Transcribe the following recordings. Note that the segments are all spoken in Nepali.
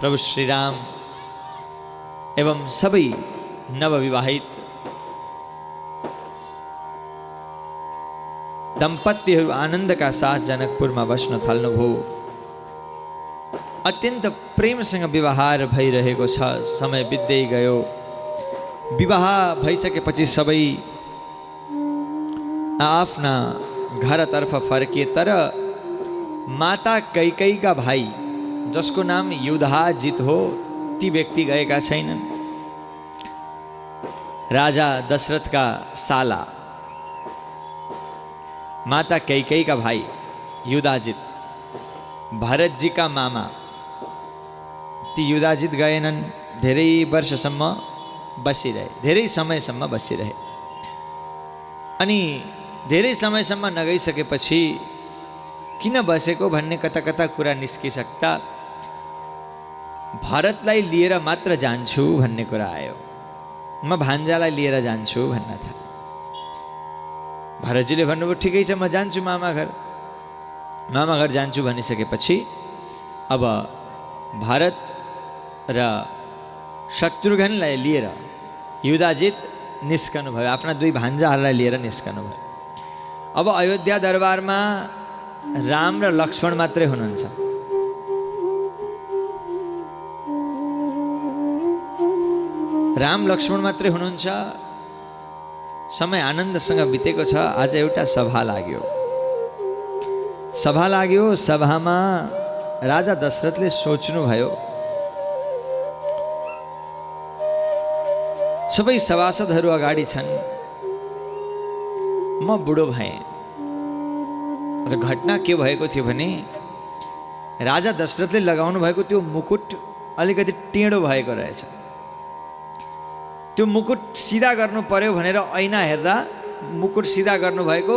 प्रभु श्री राम एवं सबै नवविवाहित दम्पतिहरू आनन्दका साथ जनकपुरमा बस्न थाल्नुभयो। अत्यन्त प्रेमसँग व्यवहार भइरहेको छ। समय बित्दै गयो। विवाह भइसकेपछि सबै आफ्ना घरतर्फ फर्किए, तर माता कैकेयीका भाइ जसको नाम युधाजित हो ती व्यक्ति गएका छैनन्। राजा दशरथका साला माता कैकेयीका भाइ युधाजित, भरतजीका मामा ती युधाजित गएनन्। धेरै वर्षसम्म बसिरहे, धेरै समयसम्म बसिरहे। अनि धेरै समयसम्म नगइसकेपछि किन बसेको भन्ने कता कता कुरा निस्किसक्दा भरतलाई लिएर मात्र जान्छु भन्ने कुरा आयो। म भान्जालाई लिएर जान्छु भन्न थाले। भरतजीले भन्नुभयो ठिकै छ, म जान्छु मामा घर जान्छु भनिसकेपछि अब भरत र शत्रुघ्नलाई लिएर युधाजित निस्कनु भयो। आफ्ना दुई भान्जाहरूलाई लिएर निस्कनु भयो। अब अयोध्या दरबारमा राम र लक्ष्मण मात्रै हुनुहुन्छ। राम लक्ष्मण मात्रै हुनुहुन्छ। समय आनन्दसँग बितेको छ। आज एउटा सभा लाग्यो। सभामा राजा दशरथले सोच्नुभयो, सबै सभासदहरू अगाडि छन्, म बुढो भएँ। घटना के भएको थियो भने राजा दशरथले लगाउनु भएको त्यो मुकुट अलिकति टेढो भएको रहेछ। त्यो मुकुट सिधा गर्नु पर्यो भनेर ऐना हेर्दा मुकुट सिधा गर्नुभएको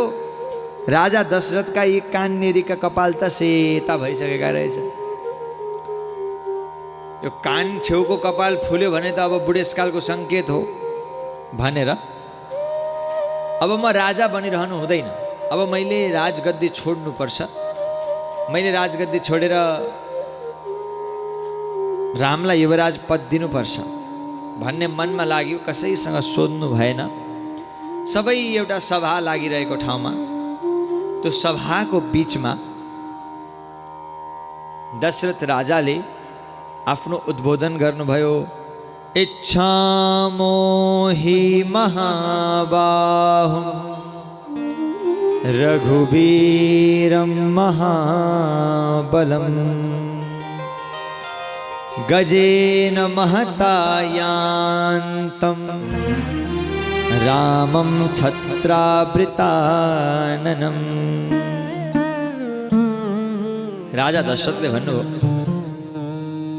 राजा दशरथका यी काननेरीका कपाल त सेता भइसकेका रहेछ। यो कान छेउको कपाल फुल्यो भने त अब बुढेसकालको सङ्केत हो भनेर अब म राजा बनिरहनु हुँदैन, अब मैले राजगद्दी छोड्नुपर्छ, मैले राजगद्दी छोडेर रामलाई युवराज पद दिनुपर्छ भन्ने मनमा लाग्यो। कसैसँग सोध्नु भएन। सबै एउटा सभा लागिरहेको ठाउँमा त्यो सभाको बीचमा दशरथ राजाले आफ्नो उद्बोधन गर्नुभयो। इच्छामोहि महाबाहुं रघुवीरं महाबलं गजेन महता यान्तं रामं छत्रावृताननं। राजा दशरथले भन्नुभयो,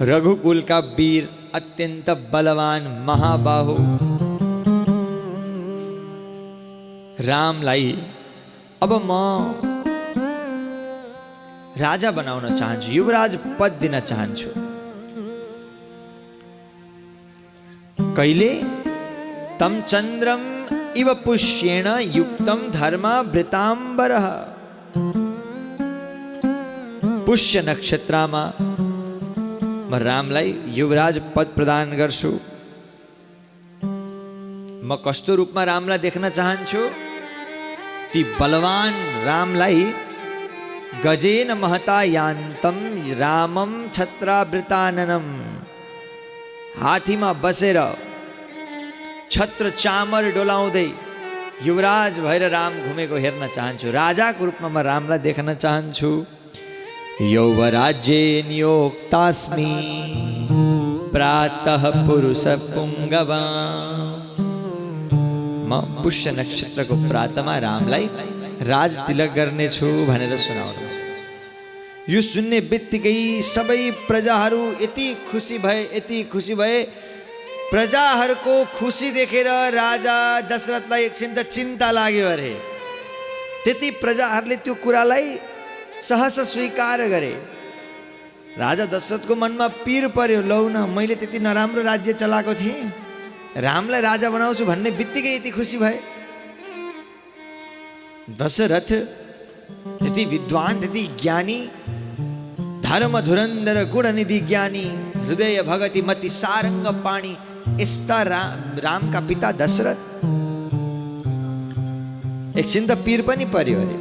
रघुकुलका वीर अत्यन्त बलवान महाबाहु रामलाई अब म राजा बनाउन चाहन्छु, युवराज पद दिन चाहन्छु। कहिले तम चन्द्रम इव पुष्येण युक्तम धर्मावृताम्बरः। पुष्य नक्षत्रमा म रामलाई युवराज पद प्रदान गर्छु। म कस्तो रूपमा रामलाई देख्न चाहन्छु? ती बलवान रामलाई गजेन महता यान्तम रामम छत्रावृताननम, हाथीमा बसेर छत्र चामर डोलाउँदै युवराज भएर राम घुमेको हेर्न चाहन्छु। राजाको रूपमा म रामलाई देख्न चाहन्छु। यौवराज्ये नियोक्तास्मि प्रातः पुरुष पुंगवा। म पुष्य नक्षत्रको प्रातमा रामलाई राज तिलक गर्नेछु भनेर सुनाउनु। यो सुन्ने बित्तिकै सबै प्रजाहरू यति खुसी भए। प्रजाहरूको खुसी देखेर राजा दशरथलाई एकछिन त चिन्ता लाग्यो अरे। त्यति प्रजाहरूले त्यो कुरालाई सहस स्वीकार गरे। राजा दशरथको मनमा पीर पर्यो, लौ न मैले त्यति नराम्रो राज्य चलाएको थिएँ, रामलाई राजा बनाउँछु भन्ने बित्तिकै यति खुसी भए। दशरथ त्यति विद्वान, त्यति ज्ञानी, धर्म धुरन्धर गुणनिधि ज्ञानी हृदय भगति मति सारंग पाणी यस्ता राम का पिता दशरथ। एकछिन त पीर पनि पर्यो अरे।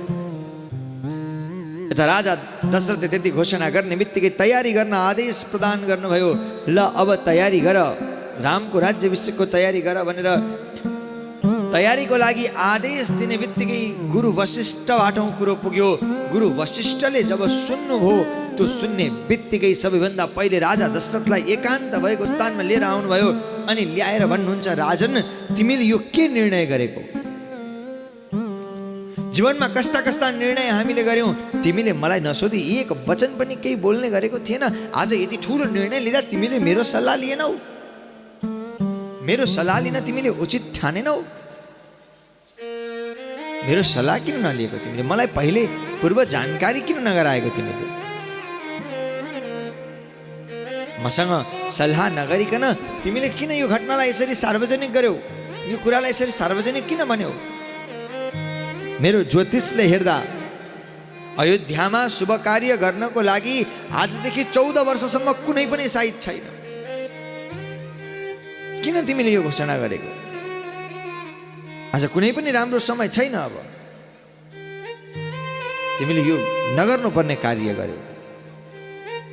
यता राजा दशरथले त्यति घोषणा गर्ने बित्तिकै तयारी गर्न आदेश प्रदान गर्नुभयो। ल अब तयारी गर, रामको राज्याभिषेकको तयारी गर भनेर तयारीको लागि आदेश दिने बित्तिकै गुरु वशिष्ठबाट कुरो पुग्यो। गुरु वशिष्ठले जब सुन्नुभयो, त्यो सुन्ने बित्तिकै सबैभन्दा पहिले राजा दशरथलाई एकान्त भएको स्थानमा लिएर आउनुभयो अनि ल्याएर भन्नुहुन्छ, राजन तिमीले यो के निर्णय गरेको? जीवनमा कस्ता कस्ता निर्णय हामीले गर्यौं, तिमीले मलाई नसोधी एक वचन पनि केही बोल्ने गरेको थिएन। आज यति ठुलो निर्णय लिँदा तिमीले मेरो सल्लाह लिएनौ, मेरो सल्लाह लिन तिमीले उचित ठानेनौ। मेरो सल्लाह किन नलिएको तिमीले? मलाई पहिले पूर्व जानकारी किन नगराएको तिमीले? मसँग सल्लाह नगरिकन तिमीले किन यो घटनालाई यसरी सार्वजनिक गर्यौ? यो कुरालाई यसरी सार्वजनिक किन भन्यौ? मेरो ज्योतिषले हेर्दा अयोध्यामा शुभ कार्य गर्नको लागि आजदेखि 14 वर्षसम्म कुनै पनि साइत छैन। किन तिमीले यो घोषणा गरेको? आज कुनै पनि राम्रो समय छैन। अब तिमीले यो नगर्नुपर्ने कार्य गर्यौ।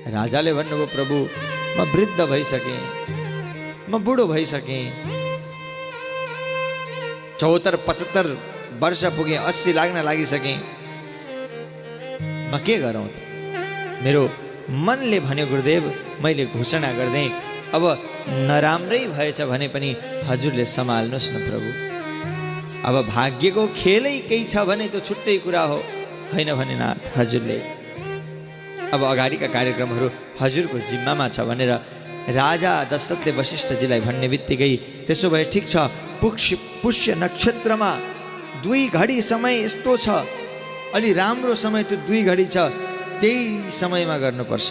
राजाले भन्नुभयो, प्रभु म वृद्ध भइसकेँ, म बुढो भइसकेँ, 74-75 वर्ष पुगे, 80 लाग्न लागिसकेँ, म के गरौँ त? मेरो मनले भन्यो गुरुदेव, मैले घोषणा गर्दै, अब नराम्रै भएछ भने पनि हजुरले सम्हाल्नुहोस् न प्रभु। अब भाग्यको खेलै केही छ भने त्यो छुट्टै कुरा हो, होइन भने नाथ हजुरले अब अगाडिका कार्यक्रमहरू हजुरको जिम्मामा छ भनेर राजा दशरथले वशिष्ठजीलाई भन्ने बित्तिकै, त्यसो भए ठिक छ, पुष्य नक्षत्रमा 2 घडी समय यस्तो छ, अलि राम्रो समय त्यो 2 घडी छ, त्यही समयमा गर्नुपर्छ,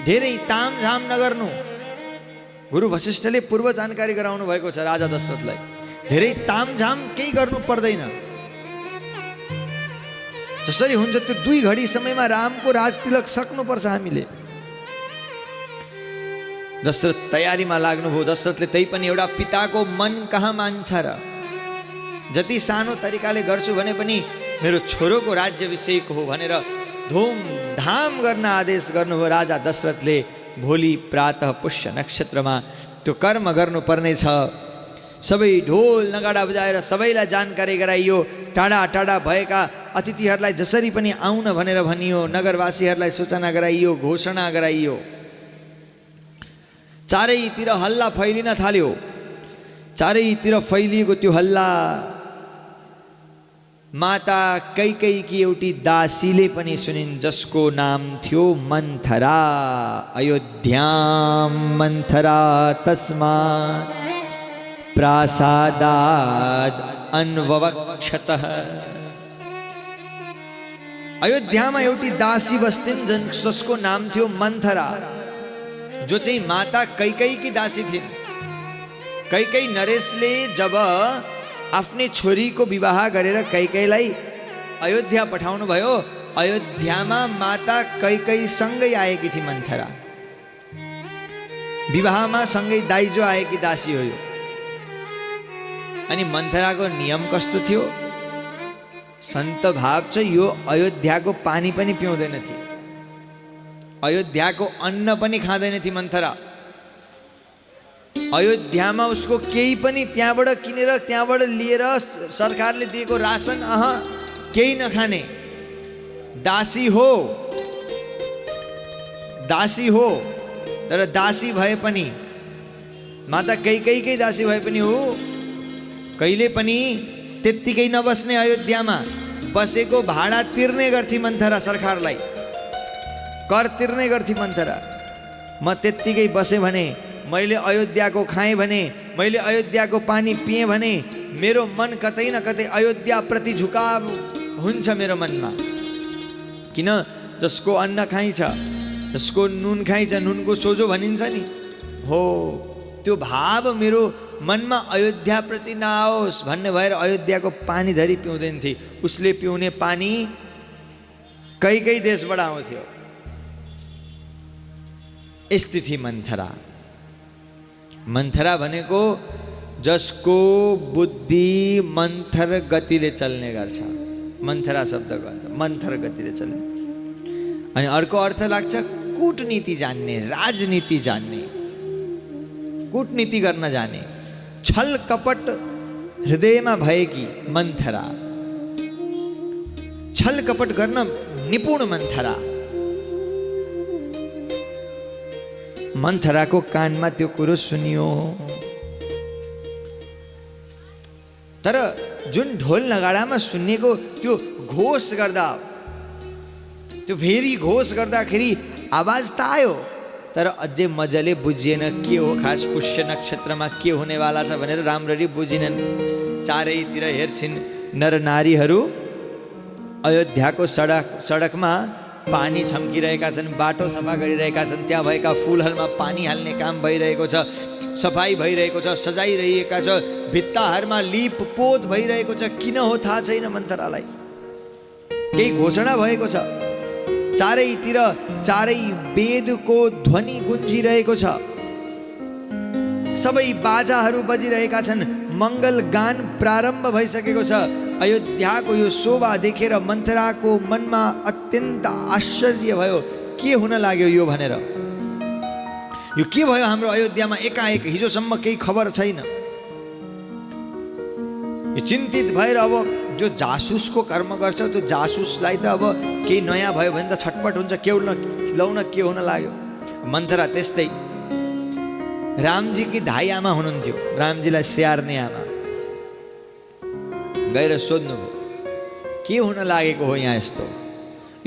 धेरै तामझाम नगर्नु। गुरु वशिष्ठले पूर्व जानकारी गराउनु भएको छ राजा दशरथलाई, धेरै तामझाम केही गर्नु पर्दैन। जसरी हुन्छ त्यो 2 घडी समयमा रामको राजतिलक सक्नुपर्छ हामीले। दशरथ तयारीमा लाग्नुभयो। दशरथले त्यही पनि एउटा पिताको मन कहाँ मान्छ र? जति सानो तरिकाले गर्छु भने पनि मेरो छोरोको राज्याभिषेक हो भनेर धुमधाम गर्न आदेश गर्नुभयो राजा दशरथले। भोलि प्रातः पुष्य नक्षत्रमा त्यो कर्म गर्नुपर्ने छ। सबै ढोल नगाडा बजाएर सबैलाई जानकारी गराइयो। टाढा टाढा भएका अतिथिहरूलाई जसरी पनि आउन भनेर भनियो, नगरवासीहरूलाई सूचना गराइयो, घोषणा गराइयो। चारैतिर हल्ला फैलिन थाल्यो। चारैतिर फैलिएको त्यो हल्ला माता कैकेयीकी एउटी दासीले पनि सुनिन्, जसको नाम थियो मन्थरा। अयोध्यां मन्थरा तस्मात् प्रासादाद अन्ववक्षतः। अयोध्यामा एउटी दासी बस्थिन् जसको नाम थियो मन्थरा, जो चाहिँ माता कैकेयीकी दासी थिइन्। कैकेयी नरेशले जब आफ्नै छोरीको विवाह गरेर कैकेयीलाई अयोध्या पठाउनु भयो, अयोध्यामा माता कैकेयीसँगै आएकी थिई मन्थरा। विवाहमा सँगै दाइजो आएकी दासी हो यो। अनि मन्थराको नियम कस्तो थियो? सन्त भाव छ, यो अयोध्याको पानी पनि पिउँदैन थिए, अयोध्याको अन्न पनि खाँदैन थिए मन्थरा। अयोध्यामा उसको केही पनि त्यहाँबाट किनेर त्यहाँबाट लिएर सरकारले दिएको रासन केही नखाने। दासी हो, दासी हो, तर दासी भए पनि माता कैकेयीकै दासी भए पनि हो, कहिले पनि त्यत्तिकै नबस्ने। अयोध्यामा बसेको भाडा तिर्ने गर्थी मन्थरा, सरकारलाई कर तिर्ने गर्थी मन्थरा। म त्यत्तिकै बसेँ भने, मैले अयोध्याको खाएँ भने, मैले अयोध्याको पानी पिएँ भने मेरो मन कतै न कतै अयोध्याप्रति झुकाव हुन्छ मेरो मनमा। किन? जसको अन्न खाइन्छ, जसको नुन खाइन्छ, नुनको सोझो भनिन्छ नि, हो त्यो भाव मेरो मनमा अयोध्याप्रति नआओस् भन्ने भएर अयोध्याको पानी धरि पिउँदैन थिए। उसले पिउने पानी कहीँ कहीँ देशबाट आउँथ्यो। स्थिति मन्थरा। मन्थरा भनेको जसको बुद्धि मन्थर गतिले चल्ने गर्छ, मन्थरा शब्दको अर्थ मन्थर गतिले चल्ने। अनि अर्को अर्थ लाग्छ कूटनीति जान्ने, राजनीति जान्ने, कूटनीति गर्न जाने, छल कपट हृदयमा भएकी मन्थरा, छल कपट गर्न निपुण मन्थरा। मन्थराको कानमा त्यो कुरो सुनियो, तर जुन ढोल नगाडामा सुनिएको त्यो घोष गर्दा, त्यो फेरि घोष गर्दाखेरि आवाज त आयो, तर अझै मजाले बुझिएन के हो खास पुष्य नक्षत्रमा के हुनेवाला छ भनेर राम्ररी बुझिनन्। चारैतिर हेर्छिन् नर नारीहरू अयोध्याको सडकमा पानी छम्किरहेका छन्, बाटो सफा गरिरहेका छन्, त्यहाँ भएका फुलहरूमा पानी हाल्ने काम भइरहेको छ, सफाई भइरहेको छ, सजाइरहेका छ, भित्ताहरूमा लिप पोत भइरहेको छ। किन हो थाहा छैन मन्थरालाई, केही घोषणा भएको छ। चारैतिर चारै वेदको ध्वनि गुन्जिरहेको छ, सबै बाजाहरू बजिरहेका छन्, मङ्गल गान प्रारम्भ भइसकेको छ। अयोध्याको यो शोभा देखेर मन्थराको मनमा अत्यन्त आश्चर्य भयो। के हुन लाग्यो यो भनेर, यो के भयो हाम्रो अयोध्यामा एकाएक, हिजोसम्म केही खबर छैन। यो चिन्तित भएर अब जो जासुसको कर्म गर्छ त्यो जासुसलाई त अब केही नयाँ भयो भने त छटपट हुन्छ, के लौन के हुन लाग्यो। मन्थरा त्यस्तै रामजीकी धाई आमा हुनुहुन्थ्यो, रामजीलाई स्याहार्ने आमा, गएर सोध्नुभयो के हुन लागेको हो यहाँ यस्तो,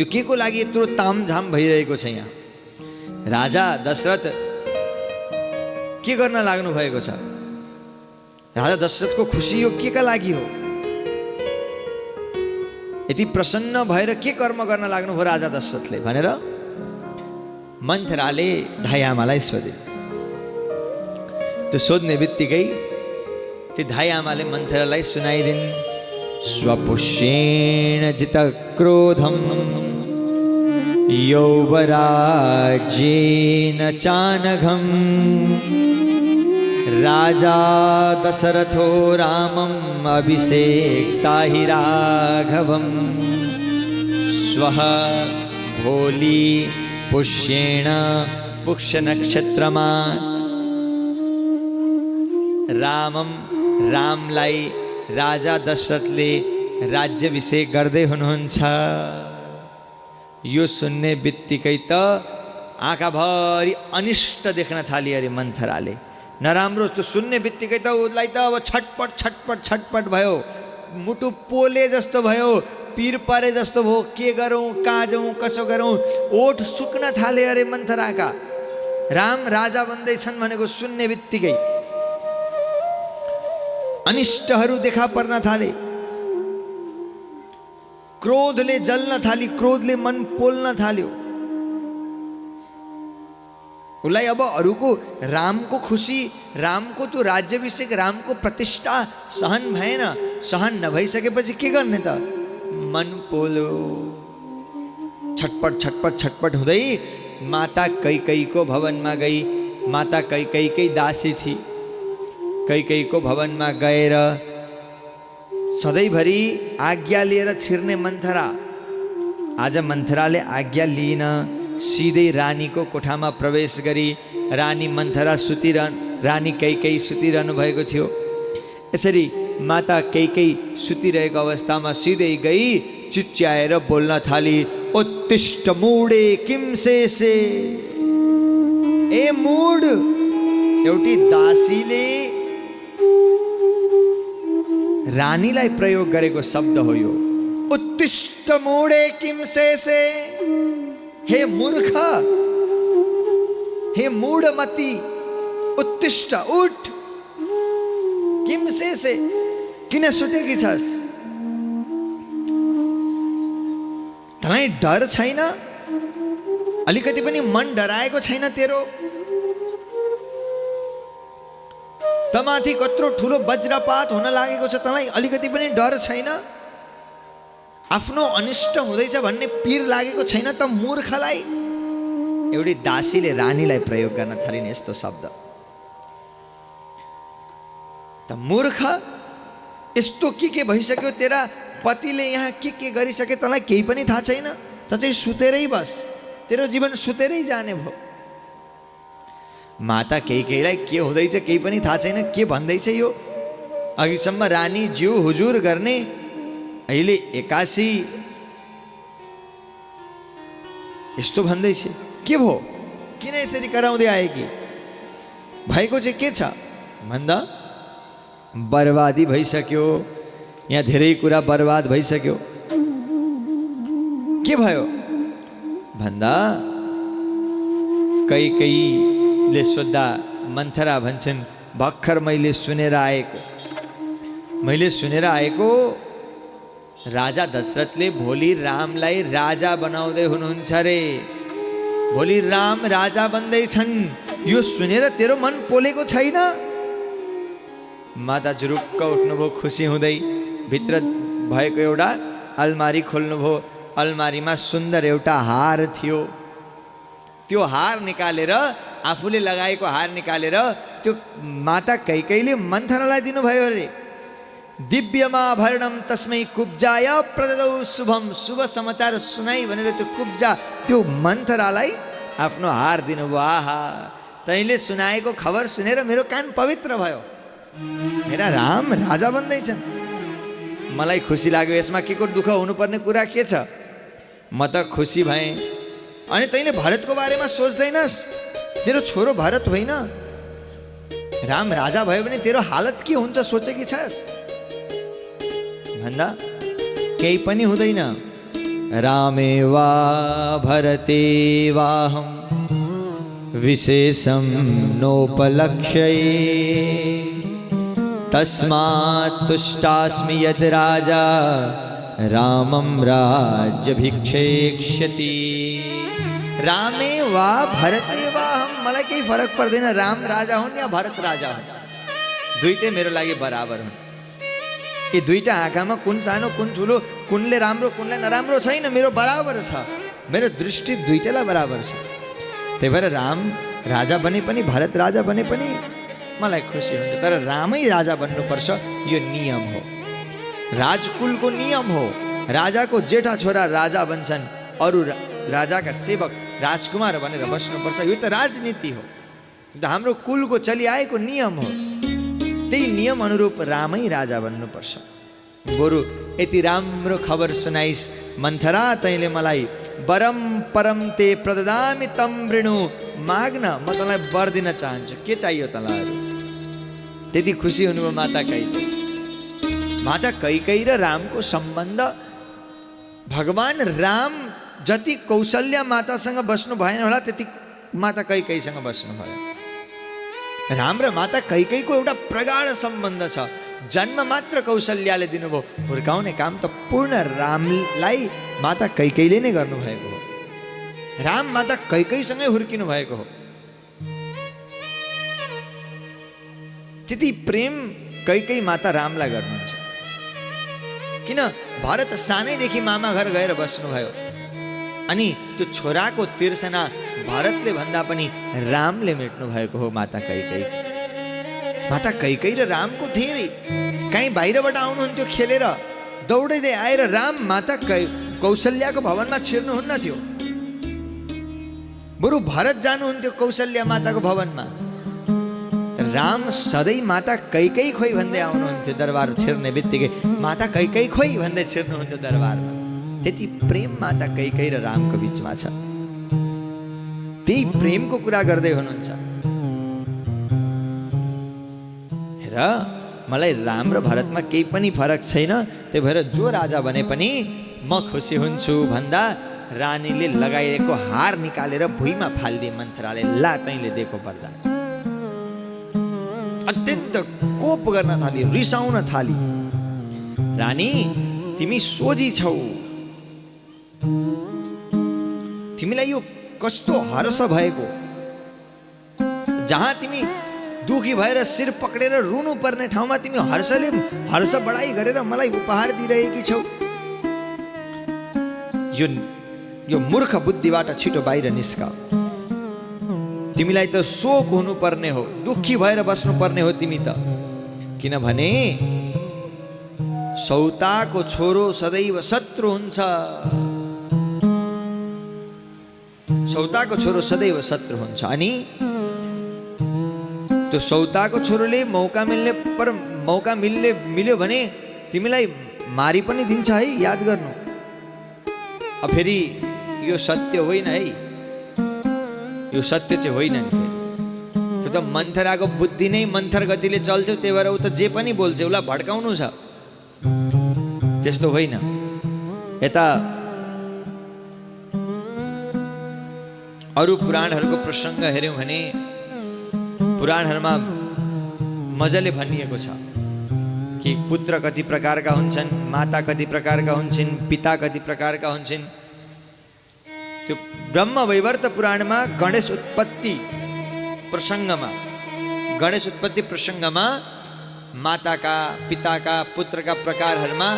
यो के को लागि यत्रो तामझाम भइरहेको छ यहाँ। राजा दशरथ के गर्न लाग्नु भएको छ, राजा दशरथको खुसी यो के का लागि हो, यति प्रसन्न भएर के कर्म गर्न लाग्नु हो राजा दशरथले भनेर मन्थराले धाई आमालाई सोधे। त्यो सोध्ने बित्तिकै त्यो धाई आमाले मन्थरालाई सुनाइदिन्, स्वपुष्येण जित क्रोधम यौवराज्येन चानघं राजा दशरथो रामम् अभिषेक्ता हि राघवं स्वः भोली पुष्येण पुष्य नक्षत्रमा। रामलाई राजा दशरथले राज्याभिषेक गर्दै हुनुहुन्छ। यो सुन्ने बित्तिकै त आँखाभरि अनिष्ट देख्न थाली अरे मन्थराले। नराम्रो त्यो सुन्ने बित्तिकै त उसलाई त अब छटपट छटपट छटपट भयो, मुटु पोले जस्तो भयो, पिर परे जस्तो भयो। के गरौँ, कहाँ जाउँ, कसो गरौँ, ओठ सुक्न थाले अरे मन्थराका। राम राजा बन्दैछन् भनेको सुन्ने बित्तिकै अनिष्टहरू देखा पर्न थाले, क्रोधले जल्न थाली, क्रोधले मन पोल्न थाल्यो। उसलाई अब अरूको रामको खुसी, रामको त्यो राज्याभिषेक, रामको प्रतिष्ठा सहन भएन। सहन नभइसकेपछि के गर्ने त, मन पोल्यो। छटपट छटपट छटपट हुँदै माता कैकेयीको भवनमा गई। माता कैकेयीकै दासी थिई। कैकेयीको भवनमा गएर सधैँभरि आज्ञा लिएर छिर्ने मन्थरा आज मन्थराले आज्ञा लिइन, सिधै रानीको कोठामा प्रवेश गरी रानी मन्थरा रानी कैकेयी सुतिरहनु भएको थियो। यसरी माता कैकेयी सुतिरहेको अवस्थामा सिधै गई चिच्याएर बोल्न थाली, उत्तिष्ठ मूढे किम शेषे। ए मूढ, एउटी दासीले रानीलाई प्रयोग गरेको शब्द हो यो। उत्तिष्ठ मूढे किम शेषे। हे मूर्ख, हे मूढमती, उत्तिष्ठ, उठ। किम शेषे, किन सुतेकी छस्? तँलाई डर छैन? अलिकति पनि मन डराएको छैन तेरो? तमाथि कत्रो ठुलो वज्रपात हुन लागेको छ, तँलाई अलिकति पनि डर छैन? आफ्नो अनिष्ट हुँदैछ भन्ने पीर लागेको छैन त मूर्खलाई? एउटी दासीले रानीलाई प्रयोग गर्न थालिन् यस्तो शब्द। त मूर्ख, यस्तो के भइसक्यो, तेरा पतिले यहाँ के गरिसके तँलाई केही पनि थाहा छैन, त चाहिँ सुतेरै बस, तेरो जीवन सुतेरै जाने भयो। माता कैकेयीलाई के हुँदैछ केही पनि थाहा छैन, के भन्दैछ यो। अघिसम्म रानी ज्यू हुजुर गर्ने, अहिले 81 यस्तो भन्दैछ, के भयो, किन यसरी कराउँदै आए कि, भएको चाहिँ के छ भन्दा बर्बादी भइसक्यो, यहाँ धेरै कुरा बर्बाद भइसक्यो। के भयो भन्दा कैकेयीले सोद्धा मन्थरा भन्छन्, भर्खर मैले सुनेर आएको राजा दशरथले भोलि रामलाई राजा बनाउँदै हुनुहुन्छ रे, भोलि राम राजा बन्दैछन्। यो सुनेर तेरो मन पोलेको छैन? माता जुरुक्क उठ्नुभयो खुसी हुँदै, भित्र भएको एउटा अलमारी खोल्नुभयो। अलमारीमा सुन्दर एउटा हार थियो। त्यो हार निकालेर, आफूले लगाएको हार निकालेर त्यो माता कैकेयीले मन्थरालाई दिनुभयो अरे। दिव्यमाभरणम तस्मै कुब्जाय प्रददौ शुभम, शुभ समाचार सुनाई भनेर त्यो कुब्जा, त्यो मन्थरालाई आफ्नो हार दिनुभयो। आहा, तैँले सुनाएको खबर सुनेर मेरो कान पवित्र भयो, मेरा राम राजा बन्दैछन्। मलाई खुसी लाग्यो, यसमा के को दुःख हुनुपर्ने कुरा के छ? म त खुसी भएँ। अनि तैँले भरतको बारेमा सोच्दैनस्? तेरो छोरो भरत होइन, राम राजा भयो भने तेरो हालत के हुन्छ सोचेकी छस् भन्दा केही पनि हुँदैन। रामे वा भरते वाहम विशेषम नोपलक्ष्ये, तस्मात् तुष्टास्मि यद् राजा रामं राज्यभिक्षेक्ष्यति। रामे वा भरते वा हम, मलाई केही फरक पर्दैन, राम राजा हुन् या भरत राजा हुन्, दुईटै मेरो लागि बराबर हुन्। यी दुईटा आँखामा कुन सानो कुन ठुलो, कुनले राम्रो कुनले नराम्रो छैन, मेरो बराबर छ। मेरो दृष्टि दुईटैलाई बराबर छ। त्यही भएर राम राजा बने पनि भरत राजा बने पनि मलाई खुसी हुन्छ। तर रामै राजा बन्नुपर्छ, यो नियम हो, राजकुलको नियम हो। राजाको जेठा छोरा राजा बन्छन्, अरू राजाका सेवक राजकुमार भनेर बस्नुपर्छ, यो त राजनीति हो, त हाम्रो कुलको चलिआएको नियम हो। त्यही नियम अनुरूप रामै राजा बन्नुपर्छ। बरु यति राम्रो खबर सुनाइस् मन्थरा, तैँले मलाई वरम परम ते प्रददामि तम वृणु, माग्न, म तँलाई वर दिन चाहन्छु, के चाहियो तँलाई? त्यति खुसी हुनुभयो माता कैकेयी। माता कैकेयी र रामको सम्बन्ध, भगवान राम जति कौशल्या मातासँग बस्नु भएन होला, त्यति माता कैकेयीसँग बस्नुभयो। राम र माता कैकेयीको एउटा प्रगाढ सम्बन्ध छ। जन्म मात्र कौशल्याले दिनुभयो, हुर्काउने काम त पूर्ण रामलाई माता कैकेयीले नै गर्नुभएको हो। राम माता कैकेयीसँगै हुर्किनु भएको हो। त्यति प्रेम कैकेयी माता रामलाई गर्नुहुन्छ। किन? भरत सानैदेखि मामा घर गएर बस्नुभयो, अनि त्यो छोराको तिर्सना भरतले भन्दा पनि रामले मेट्नु भएको हो माता कैकेयी। माता कैकेयी र रामको धेरै, कहीँ बाहिरबाट आउनुहुन्थ्यो खेलेर, दौडिँदै आएर राम माता कौशल्याको भवनमा छिर्नुहुन्न थियो, बरु भरत जानुहुन्थ्यो कौशल्या माताको भवनमा। राम सधैँ माता कैकेयी खोइ भन्दै आउनुहुन्थ्यो, दरबार छिर्ने बित्तिकै माता कैकेयी खोइ भन्दै छिर्नुहुन्थ्यो दरबारमा। त्यति प्रेम माता कैकेयी र रामको बिचमा छ। त्यही प्रेमको कुरा गर्दै हुनुहुन्छ। हेर, मलाई राम र भरतमा केही पनि फरक छैन, त्यही भएर जो राजा बने पनि म खुसी हुन्छु भन्दा रानीले लगाइएको हार निकालेर भुइँमा फालिदिए मन्थराले। ला, तैँले दिएको वरदान। अत्यन्त कोप गर्न थाली, रिसाउन थाली। रानी, तिमी सोझी छौ, तिमीलाई यो कस्तो हर्ष भएको, जहाँ तिमी दुखी भएर शिर पक्रेर रुनु पर्ने ठाउँमा तिमी हर्ष बढाइ गरेर मलाई उपहार दिइरहेकी छौ। यो मूर्ख बुद्धिबाट छिटो बाहिर निस्क। तिमीलाई त शोक हुनुपर्ने हो, दुःखी भएर बस्नुपर्ने हो तिमी त, किनभने सौताको छोरो सदैव शत्रु हुन्छ। सौताको छोरो सदैव शत्रु हुन्छ। अनि त्यो सौताको छोरोले मौका मिल्यो भने तिमीलाई मारी पनि दिन्छ है, याद गर्नु। अब फेरि यो सत्य होइन है, यो सत्य चाहिँ होइन नि। फेरि त्यो त मन्थराको बुद्धि नै मन्थर गतिले चल्थ्यो, त्यही भएर ऊ त जे पनि बोल्छ, उसलाई भड्काउनु छ, त्यस्तो होइन। यता अरू पुराणहरूको प्रसङ्ग हेऱ्यौँ भने पुराणहरूमा मजाले भनिएको छ कि पुत्र कति प्रकारका हुन्छन्, माता कति प्रकारका हुन्छन्, पिता कति प्रकारका हुन्छन्। त्यो ब्रह्म वैवर्त पुराणमा गणेश उत्पत्ति प्रसङ्गमा माताका पिताका पुत्रका प्रकारहरूमा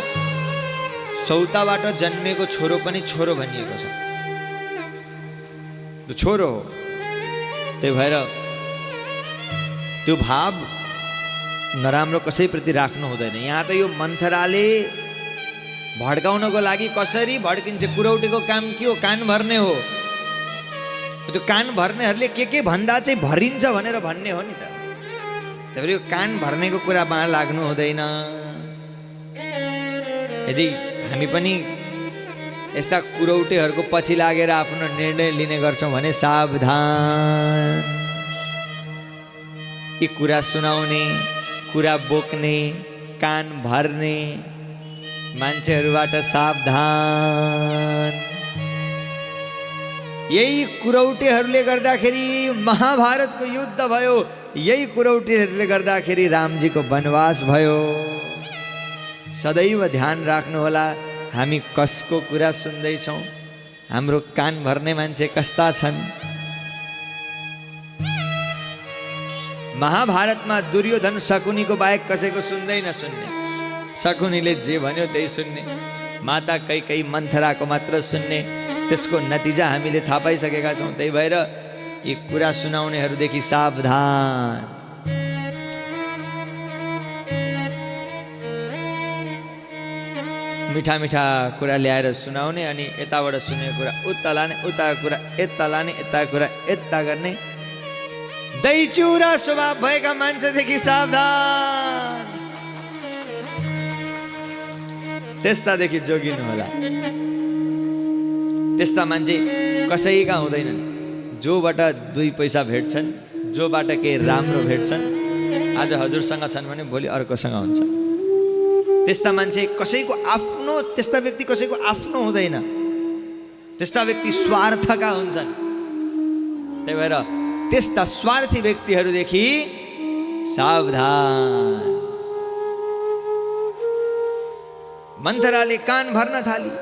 सौताबाट जन्मेको छोरो पनि छोरो भनिएको छ, त्यो छोरो हो। त्यही भएर त्यो भाव नराम्रो कसैप्रति राख्नु हुँदैन। यहाँ त यो मन्थराले भड्काउनको लागि कसरी भड्किन्छ, कुरौटेको काम के हो, कान भर्ने हो। त्यो कान भर्नेहरूले के भन्दा चाहिँ भरिन्छ भनेर भन्ने हो नि त। त्यही भएर यो कान भर्नेको कुरामा लाग्नु हुँदैन। यदि हामी पनि यस्ता कुरौटेहरूको पछि लागेर आफ्नो निर्णय लिने गर्छौँ भने सावधान। यी कुरा सुनाउने, कुरा बोक्ने, कान भर्ने मान्छेहरूबाट सावधान। यही कुरौटेहरूले गर्दाखेरि महाभारतको युद्ध भयो, यही कुरौटेहरूले गर्दाखेरि रामजीको वनवास भयो। सदैव ध्यान राख्नुहोला, हामी कसको कुरा सुन्दैछौँ, हाम्रो कान भर्ने मान्छे कस्ता छन्। महाभारतमा दुर्योधन शकुनीको बाहेक कसैको सुन्दै नसुन्ने, शकुनीले जे भन्यो त्यही सुन्ने, माता कैकेयी मन्थराको मात्र सुन्ने। त्यसको नतिजा हामीले थाहा पाइसकेका छौँ। त्यही भएर यी कुरा सुनाउनेहरूदेखि सावधान। मिठा मिठा कुरा ल्याएर सुनाउने, अनि यताबाट सुनेको कुरा उता लाने, उताको कुरा यता लाने, यताको कुरा यता गर्ने, दैचुरा स्वभाव भएका मान्छेदेखि सावधान। त्यस्तादेखि जोगिनु होला। त्यस्ता मान्छे कसैका हुँदैनन्। जोबाट दुई पैसा भेट्छन्, जोबाट केही राम्रो भेट्छन्, आज हजुरसँग छन् भने भोलि अर्कोसँग हुन्छ। त्यस्ता मान्छे कसैको आफ्नो, त्यस्ता व्यक्ति कसैको आफ्नो हुँदैन। त्यस्ता व्यक्ति स्वार्थका हुन्छन्। त्यही भएर त्यस्ता स्वार्थी व्यक्तिहरूदेखि सावधान। मन्थराले कान भर्न थाली।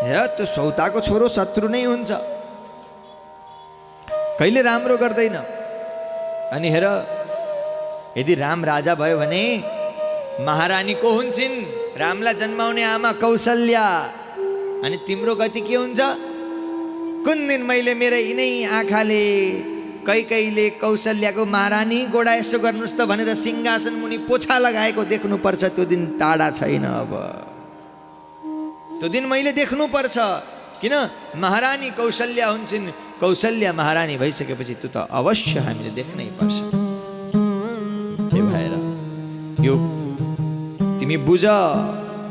हेर, त्यो सौताको छोरो शत्रु नै हुन्छ, कहिले राम्रो गर्दैन। अनि हेर, यदि राम राजा भयो भने महारानी को हुन्छन्? रामलाई जन्माउने आमा कौशल्या। अनि तिम्रो गति के हुन्छ? कुन दिन मैले मेरो यिनै आँखाले कैकेयीले कौशल्याको महारानी गोडा यसो गर्नुहोस् त भनेर सिंहासन मुनि पोछा लगाएको देख्नुपर्छ। त्यो दिन टाढा छैन। अब त्यो दिन मैले देख्नुपर्छ। किन? महारानी कौशल्या हुन्छन्। कौशल्या महारानी भइसकेपछि त्यो त अवश्य हामीले देख्नै पर्छ। त्यही भएर यो तिमी बुझ,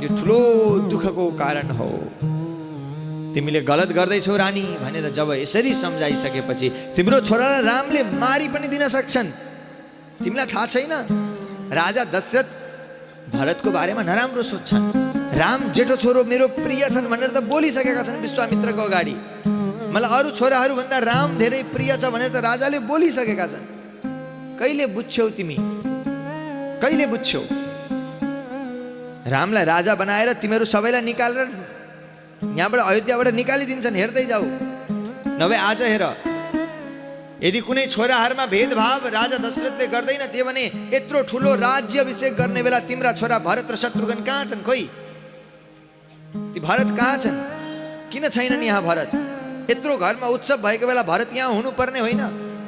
यो ठुलो दुःखको कारण हो। तिमीले गलत गर्दैछौ रानी भनेर जब यसरी सम्झाइसकेपछि तिम्रो छोरालाई रामले मारी पनि दिन सक्छन्। तिमीलाई थाहा छैन? राजा दशरथ भरतको बारेमा नराम्रो सोच्छन्। राम जेठो छोरो मेरो प्रिय छन् भनेर त बोलिसकेका छन् विश्वामित्रको अगाडि। मलाई अरू छोराहरू भन्दा राम धेरै प्रिय छ भनेर त राजाले बोलिसकेका छन्। कहिले बुझ्छौ तिमी? कहिले बुझ्छौ? रामलाई राजा बनाएर तिमीहरू सबैलाई निकालेर यहाँबाट अयोध्याबाट निकालिदिन्छन्। हेर्दै जाऊ। नभए आज हेर, यदि कुनै छोराहरूमा भेदभाव राजा दशरथले गर्दैन थियो भने यत्रो ठुलो राज्याभिषेक गर्ने बेला तिम्रा छोरा भरत र शत्रुघ्न कहाँ छन्? खोइ ती भरत कहाँ छन्? किन छैनन् यहाँ भरत? यत्रो घरमा उत्सव भएको बेला भरत यहाँ हुनुपर्ने होइन,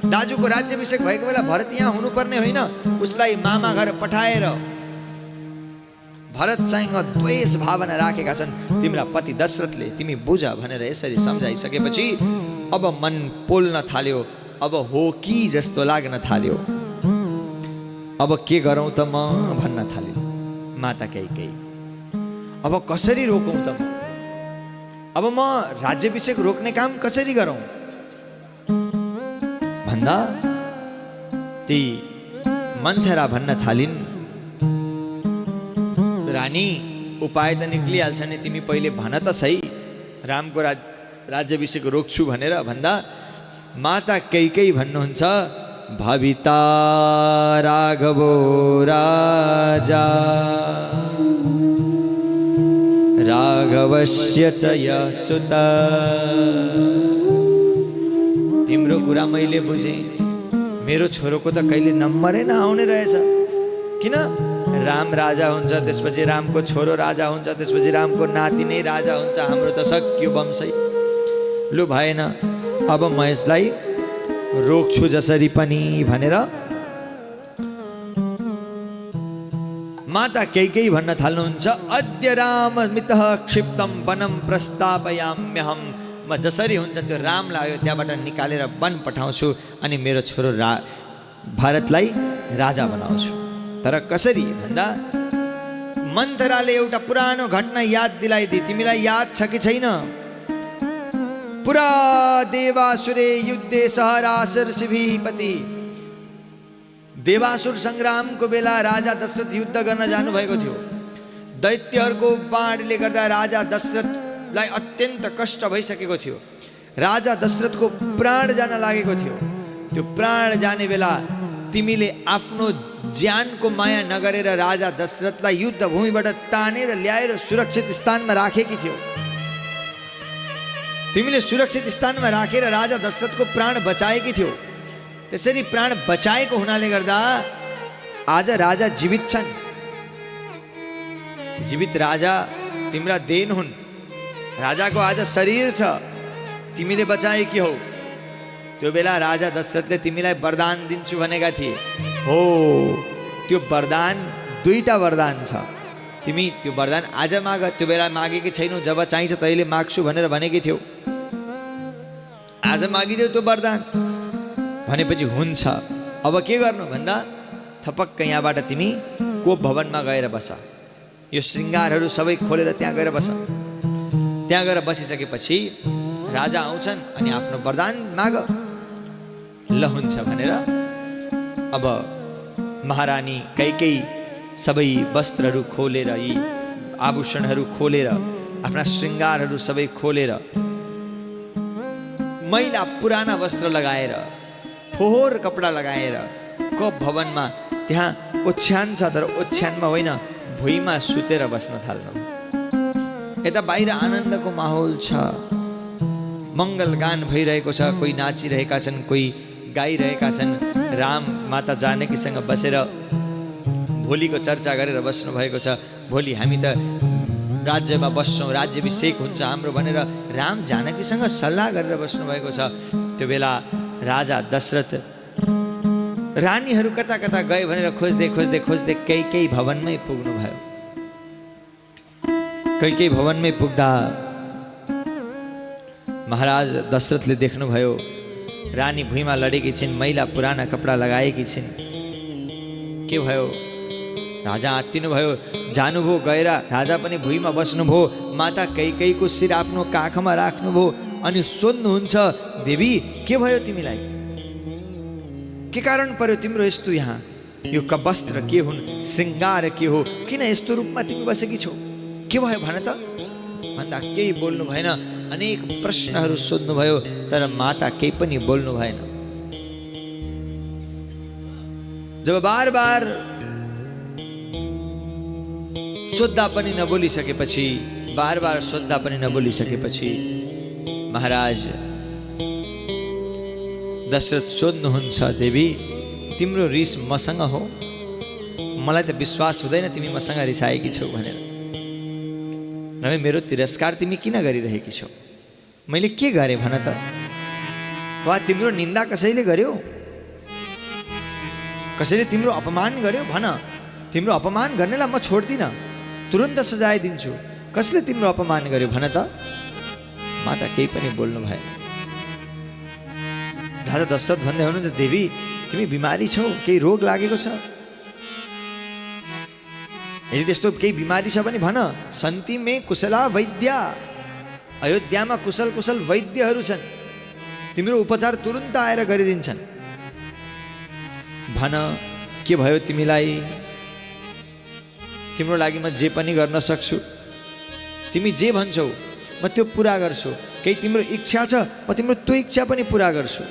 दाजुको राज्याभिषेक भएको बेला भरत यहाँ हुनुपर्ने होइन, उसलाई मामा घर पठाएर भरतसँग द्वेष भावना राखेका छन् तिम्रा पति दशरथले, तिमी बुझ भनेर यसरी सम्झाइसकेपछि अब मन पोल्न थाल्यो, अब हो कि जस्तो लाग्न थाल्यो। अब के गरौँ त म भन्न थाल्यो माता कैकेयी। अब कसरी रोकौँ त अब म राज्याभिषेक रोक्ने काम कसरी गरौँ भन्दा ती मन्थरा भन्न थालिन्, रानी उपाय त निक्लिहाल्छ नि, तिमी पहिले भन त सही रामको राज्याभिषेक रोक्छु भनेर भन्दा माता कैकेयी भन्नुहुन्छ, भविता राघवो राजा राघवस्य च यशुता। तिम्रो कुरा मैले बुझेँ, मेरो छोरोको त कहिले नम्बरै नआउने रहेछ। किन? राम राजा हुन्छ, त्यसपछि रामको छोरो राजा हुन्छ, त्यसपछि रामको नाति नै राजा हुन्छ, हाम्रो त सक्यो वंशै। लु भएन, अब म यसलाई रोक्छु जसरी पनि भनेर माता कैकेयी भन्न थाल्नुहुन्छ, अद्य राममितः क्षिप्तम वनं प्रस्तापयाम्यहम्। म जसरी हुन्छ त्यो रामलाई त्यहाँबाट निकालेर वन पठाउँछु अनि मेरो छोरो भरतलाई राजा बनाउँछु। तर कसरी भन्दा मन्थराले एउटा पुरानो घटना याद दिलाइदिए। तिमीलाई याद छ कि छैन? पुरा देवासुरे युद्धे सहरासर्षिभिः पति। देवासुर सङ्ग्रामको बेला राजा दशरथ युद्ध गर्न जानुभएको थियो। दैत्यहरूको बाणले गर्दा राजा दशरथलाई अत्यन्त कष्ट भइसकेको थियो। राजा दशरथको प्राण जान लागेको थियो। त्यो प्राण जाने बेला तिमीले आफ्नो ज्यानको माया नगरेर राजा दशरथलाई युद्ध भूमिबाट तानेर ल्याएर सुरक्षित स्थानमा राखेकी थियौ। तिमीले सुरक्षित स्थानमा राखेर राजा दशरथको प्राण बचाएकी थियौ। त्यसरी प्राण बचाएको हुनाले गर्दा आज राजा जीवित छन्। जीवित राजा तिम्रा देन हुन्। राजाको आज शरीर छ, तिमीले बचाएकी हौ। त्यो बेला राजा दशरथले तिमीलाई वरदान दिन्छु भनेका थिए। हो, त्यो वरदान दुईटा वरदान छ। तिमी त्यो वरदान आज माग। त्यो बेला मागेकी छैनौ, जब चाहिन्छ तैले माग्छु भनेर भनेकी थियौ। आज मागिदेऊ त्यो वरदान भनेपछि हुन्छ। अब के गर्नु भन्दा थपक्क यहाँबाट तिमी कोप भवनमा गएर बस। यो श्रृङ्गारहरू सबै खोलेर त्यहाँ गएर बस। त्यहाँ गएर बसिसकेपछि राजा आउँछन् अनि आफ्नो वरदान माग। ल हुन्छ भनेर अब महारानी कैकेयी सबै वस्त्रहरू खोलेर, यी आभूषणहरू खोलेर, आफ्ना श्रृङ्गारहरू सबै खोलेर, मैला पुराना वस्त्र लगाएर, फोहोर कपडा लगाएर कोप भवनमा त्यहाँ ओछ्यान छ, तर ओछ्यानमा होइन भुइँमा सुतेर बस्न थाल्नु। यता बाहिर आनन्दको माहौल छ, मङ्गल गान भइरहेको छ, कोही नाचिरहेका छन्, कोही गाइरहेका छन्। राम माता जानकीसँग बसेर भोलिको चर्चा गरेर बस्नु भएको छ। भोलि हामी त राज्यमा बस्छौँ, राज्याभिषेक हुन्छ हाम्रो भनेर राम जानकीसँग सल्लाह गरेर बस्नु भएको छ। त्यो बेला राजा दशरथ रानीहरू कता कता गए भनेर खोज्दै खोज्दै खोज्दै कैकेयी भवनमै पुग्नु भयो। कैकेयी भवनमै पुग्दा महाराज दशरथले देख्नुभयो रानी भुइँमा लडेकी छिन्, मैला पुराना कपडा लगाएकी छिन्। के भयो? राजा आत्तिनु भयो, जानुभयो गएर राजा पनि भुइँमा बस्नुभयो। माता कैकेयीको शिर आफ्नो काखमा राख्नुभयो अनि सोध्नुहुन्छ, देवी के भयो तिमीलाई? के कारण पर्यो तिम्रो यस्तो? यहाँ यो वस्त्र के हुन्? श्रृङ्गार के हो? किन यस्तो रूपमा तिमी बसेकी छौ? के भयो भन त भन्दा केही बोल्नु भएन। अनेक प्रश्नहरू सोध्नुभयो तर माता केही पनि बोल्नु भएन। जब बार बार सोद्धा पनि नबोलिसकेपछि, बार बार सोद्धा पनि नबोलिसकेपछि महाराज दशरथ सोध्नुहुन्छ, देवी तिम्रो रिस मसँग हो? मलाई त विश्वास हुँदैन तिमी मसँग रिसाएकी छौ भनेर। नभए मेरो तिरस्कार तिमी किन गरिरहेकी छौ? मैले के गरेँ भन त? वा तिम्रो निन्दा कसैले गर्यो? कसैले तिम्रो अपमान गर्यो? भन। तिम्रो अपमान गर्नेलाई म छोड्दिनँ, तुरन्त सजाय दिन्छु। कसले तिम्रो अपमान गर्यो भन त? माता केही पनि बोल्नु भएन। राजा दशरथ भन्दै हुनुहुन्छ, देवी तिमी बिमारी छौ, केही रोग लागेको छ? यदि त्यस्तो केही बिमारी छ भने भन। सन्ति मे कुशला वैद्या, अयोध्यामा कुशल कुशल वैद्यहरू छन्, तिम्रो उपचार तुरन्त आएर गरिदिन्छन्। भन के भयो तिमीलाई? तिम्रो लागि म जे पनि गर्न सक्छु, तिमी जे भन्छौ म त्यो पुरा गर्छु। केही तिम्रो इच्छा छ, म तिम्रो त्यो इच्छा पनि पुरा गर्छु।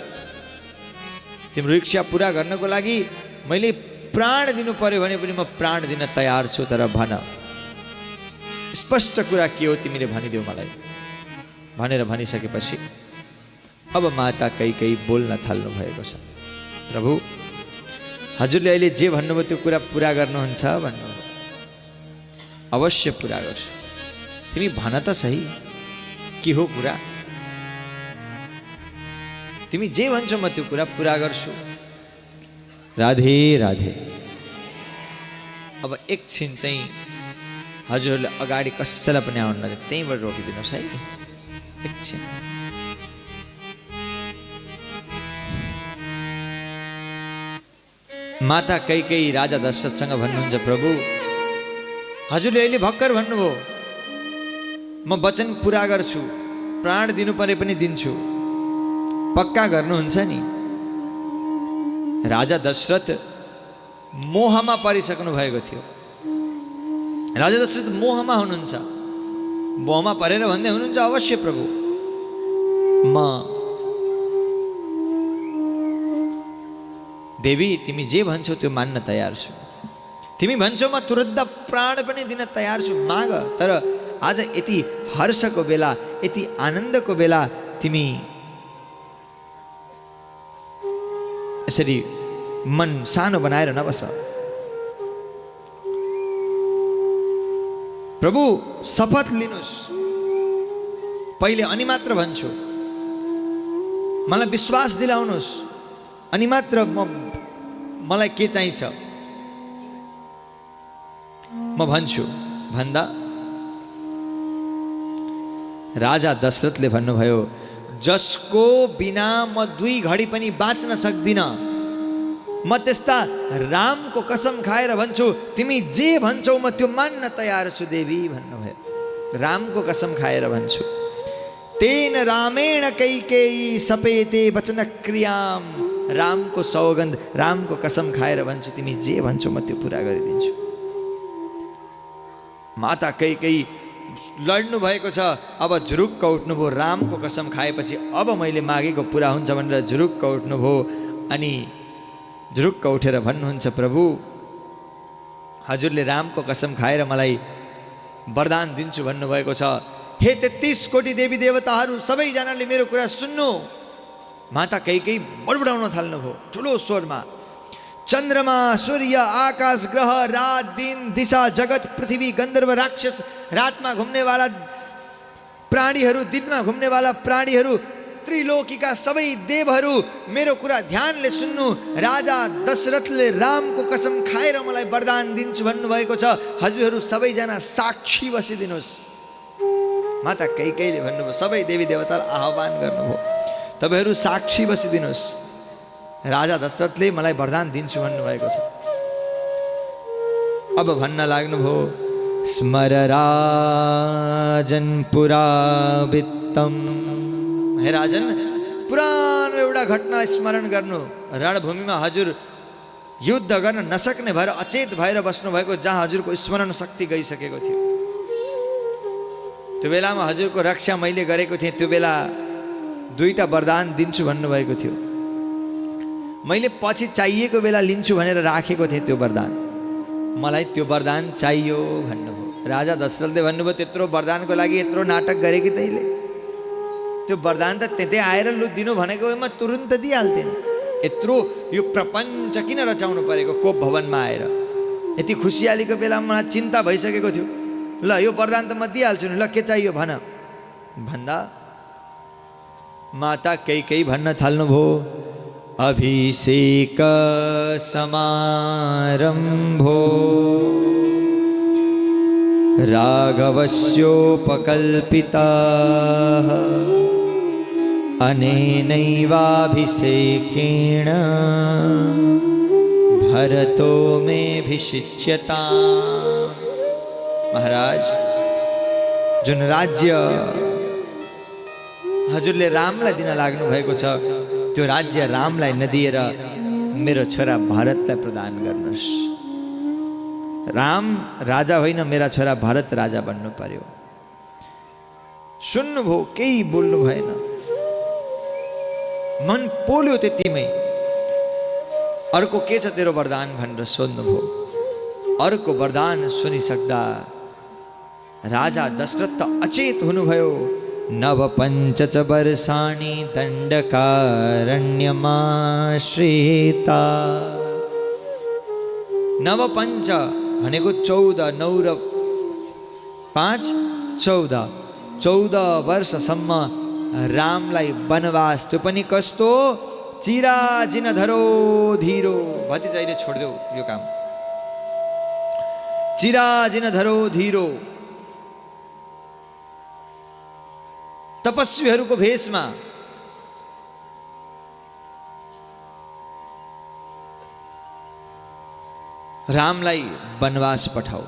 तिम्रो इच्छा पुरा गर्नको लागि मैले प्राण दिनु पर्यो भने पनि म प्राण दिन तयार छु। तर भन, स्पष्ट कुरा के हो तिमीले भनिदेऊ मलाई। भनेर भनिसकेपछि अब माता कैकेयी बोल्न थाल्नु भएको छ। प्रभु, हजुरले अहिले जे भन्नुभयो त्यो कुरा पुरा गर्नुहुन्छ भन्नुभयो। अवश्य पुरा गर्छु। तिमी भन त सही, के हो कुरा? तिमी जे भन्छौ म त्यो कुरा पुरा गर्छु। राधे राधे। अब एकछिन चाहिँ हजुरहरूले अगाडि कसैलाई पनि आउनु नदिनु, त्यहीँबाट रोकिदिनुहोस् है एकछिन। माता कैकेयी राजा दशरथसँग भन्नुहुन्छ, प्रभु हजुरले अहिले भर्खर भन्नुभयो म वचन पुरा गर्छु, प्राण दिनु परे पनि दिन्छु, पक्का गर्नुहुन्छ नि? राजा दशरथ मोहमा परिसक्नु भएको थियो। राजा दशरथ मोहमा हुनुहुन्छ। मोहमा परेर भन्दै हुनुहुन्छ, अवश्य प्रभु म देवी तिमी जे भन्छौ त्यो मान्न तयार छु। तिमी भन्छौ म तुरन्त प्राण पनि दिन तयार छु, माग। तर आज यति हर्षको बेला, यति आनन्दको बेला तिमी यसरी मन सानो बनाएर नबस। प्रभु शपथ लिनुहोस्, पहिले अनि मात्र भन्छु, मलाई विश्वास दिलाउनुहोस्, अनि मात्र मलाई के चाहिन्छ म भन्छु भन्दा राजा दशरथले भन्नुभयो, जसको बिना म 2 घडी पनि बाँच्न सक्दिनँ, म त्यस्ता रामको कसम खाएर भन्छु, तिमी जे भन्छौ म त्यो मान्न तयार छु देवी भन्नुभयो। रामको कसम खाएर भन्छु। तेन रामेण कैकेयी सपेते वचन क्रियाम। रामको सौगन्ध, रामको कसम खाएर भन्छु, तिमी जे भन्छौ म त्यो पुरा गरिदिन्छु। माता कैकेयी लड्नु भएको छ, अब झुरुक्क उठ्नुभयो। रामको कसम खाएपछि अब मैले मागेको पुरा हुन्छ भनेर झुरुक्क उठ्नुभयो। अनि झुरुक्क उठेर भन्नुहुन्छ, प्रभु हजुरले रामको कसम खाएर मलाई वरदान दिन्छु भन्नुभएको छ। हे 33 कोटी देवी देवताहरू सबैजनाले मेरो कुरा सुन्नु। माता कैकेयी बडबडाउन थाल्नुभयो ठुलो स्वरमा। चन्द्रमा, सूर्य, आकाश, ग्रह, रात, दिन, दिशा, जगत, पृथ्वी, गन्धर्व, राक्षस, रातमा घुम्नेवाला प्राणीहरू, दिनमा घुम्नेवाला प्राणीहरू, त्रिलोकीका सबै देवहरू मेरो कुरा ध्यानले सुन्नु। राजा दशरथले रामको कसम खाएर मलाई वरदान दिन्छु भन्नुभएको छ। हजुरहरू सबैजना साक्षी बसिदिनुहोस्। माता कैकेयीले भन्नुभयो, सबै देवी देवतालाई आह्वान गर्नुभयो, तपाईँहरू साक्षी बसिदिनुहोस्। राजा दशरथले मलाई वरदान दिन्छु भन्नुभएको छ। अब भन्न लाग्नुभयो, स्मर राजन पुरा वित्तम। हे राजन, पुरानो एउटा घटना स्मरण गर्नु। रणभूमिमा हजुर युद्ध गर्न नसक्ने भएर अचेत भएर बस्नुभएको, जहाँ हजुरको स्मरण शक्ति गइसकेको थियो। त्यो बेलामा हजुरको रक्षा मैले गरेको थिएँ। त्यो बेला 2टा वरदान दिन्छु भन्नुभएको थियो। मैले पछि चाहिएको बेला लिन्छु भनेर राखेको थिएँ त्यो वरदान। मलाई त्यो वरदान चाहियो भन्नुभयो। राजा दशरथले भन्नुभयो, त्यत्रो वरदानको लागि यत्रो नाटक गरे कि तैँले? त्यो वरदान त त्यतै आएर लु दिनु भनेको म तुरुन्त दिइहाल्थेँ। यत्रो यो प्रपञ्च किन रचाउनु परेको कोप भवनमा आएर? यति खुसियालीको बेलामा मलाई चिन्ता भइसकेको थियो। ल यो वरदान त म दिइहाल्छु नि, ल के चाहियो भन भन्दा माता कैकेयी भन्न थाल्नुभयो अभिषेक समारम्भो राघवस्योपकल्पितः अनेनैवाभिषेकेण भरतो मेऽभिषिच्यताम्। महाराज जुन राज्य हजुरले रामलाई दिन लाग्नु भएको छ त्यो राज्य रामलाई नदिएर मेरो छोरा भरतलाई प्रदान गर्नुहोस्। राम राजा होइन, मेरा छोरा भरत राजा बन्नु पर्यो। सुन्नुभयो, केही बोल्नु भएन, मन पोल्यो त्यतिमै। अर्को के छ तेरो वरदान भनेर सोध्नुभयो। अर्को वरदान सुनिसक्दा राजा दशरथ त अचेत हुनुभयो। नव पञ्च च वर्षाणि दण्डकारण्यमाश्रिता। नव पञ्च भनेको 14, 9 र 5 14, 14 वर्षसम्म रामलाई वनवास, त्यो पनि कस्तो चिराजिन धरो धीरो। भतिजा अहिले छोडिदेऊ यो काम। चिराजिन धरो धीरो तपस्वीहरूको भेषमा रामलाई वनवास पठाऊ।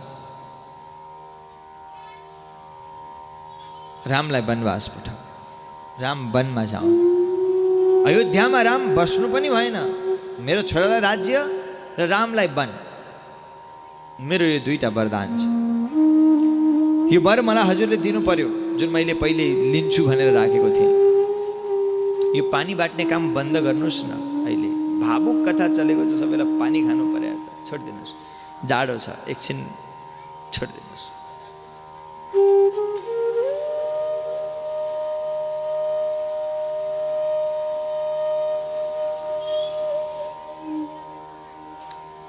रामलाई वनवास पठाऊ। राम वनमा जाऊ। अयोध्यामा राम बस्नु पनि भएन। मेरो छोरालाई राज्य र रामलाई वन। मेरो यो दुईटा वरदान छ। यो वर मलाई हजुरले दिनु पर्यो, जुन मैले पहिले लिन्छु भनेर राखेको थिएँ। यो पानी बाट्ने काम बन्द गर्नुहोस् न। अहिले भावुक कथा चलेको छ, सबैलाई पानी खानु परेको छ। छोडिदिनुहोस्, जाडो छ, एकछिन छोडिदिनुहोस्।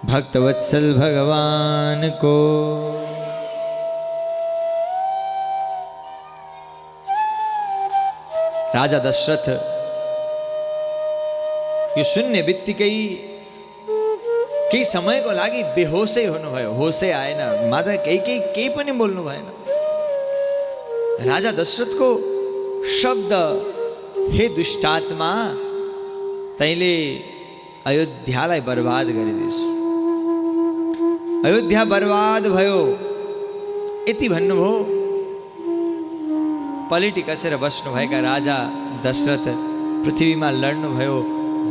भक्तवत्सल भगवान को राजा दशरथ यो सुन्ने बित्तिकै केही समयको लागि बेहोसै हुनुभयो। होसै आएन। माता केही पनि बोल्नु भएन। राजा दशरथको शब्द, हे दुष्टात्मा, तैँले अयोध्यालाई बर्बाद गरिदिस्। अयोध्या बर्बाद भयो यति भन्नुभयो। पलेटी कसेर बस्नुभएका राजा दशरथ पृथ्वीमा लड्नुभयो।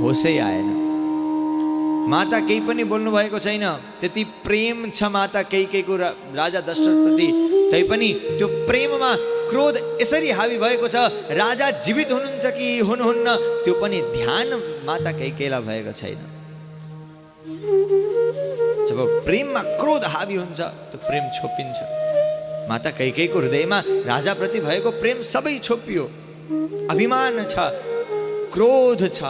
होसै आएन। माता केही पनि बोल्नु भएको छैन। त्यति प्रेम छ माता कैकेयीको राजा दशरथप्रति, तैपनि त्यो प्रेममा क्रोध यसरी हावी भएको छ। राजा जीवित हुनुहुन्छ कि हुनुहुन्न त्यो पनि ध्यान माता कैकेयीलाई भएको छैन। जब प्रेममा क्रोध हावी हुन्छ त्यो प्रेम छोपिन्छ। माता कैकेयीको हृदयमा राजाप्रति भएको प्रेम सबै छोपियो। अभिमान छ, क्रोध छ।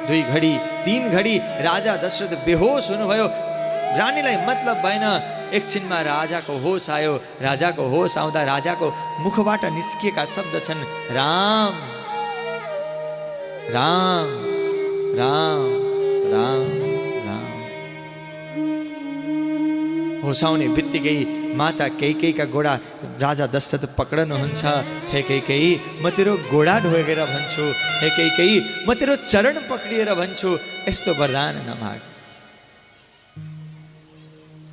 2 घडी 3 घडी राजा दशरथ बेहोस हुनुभयो। रानीलाई मतलब भएन। एकछिनमा राजाको होस आयो। राजाको होस आउँदा राजाको मुखबाट निस्किएका शब्द छन् राम राम राम राम राम। होस आउने बित्तिकै माता कैकेयीका गोडा राजा दशरथ पक्रनुहुन्छ। हे कैकेयी, म तेरो गोडा ढोगेर भन्छु। हे कैकेयी, म तेरो चरण पक्रिएर भन्छु, यस्तो वरदान नमाग।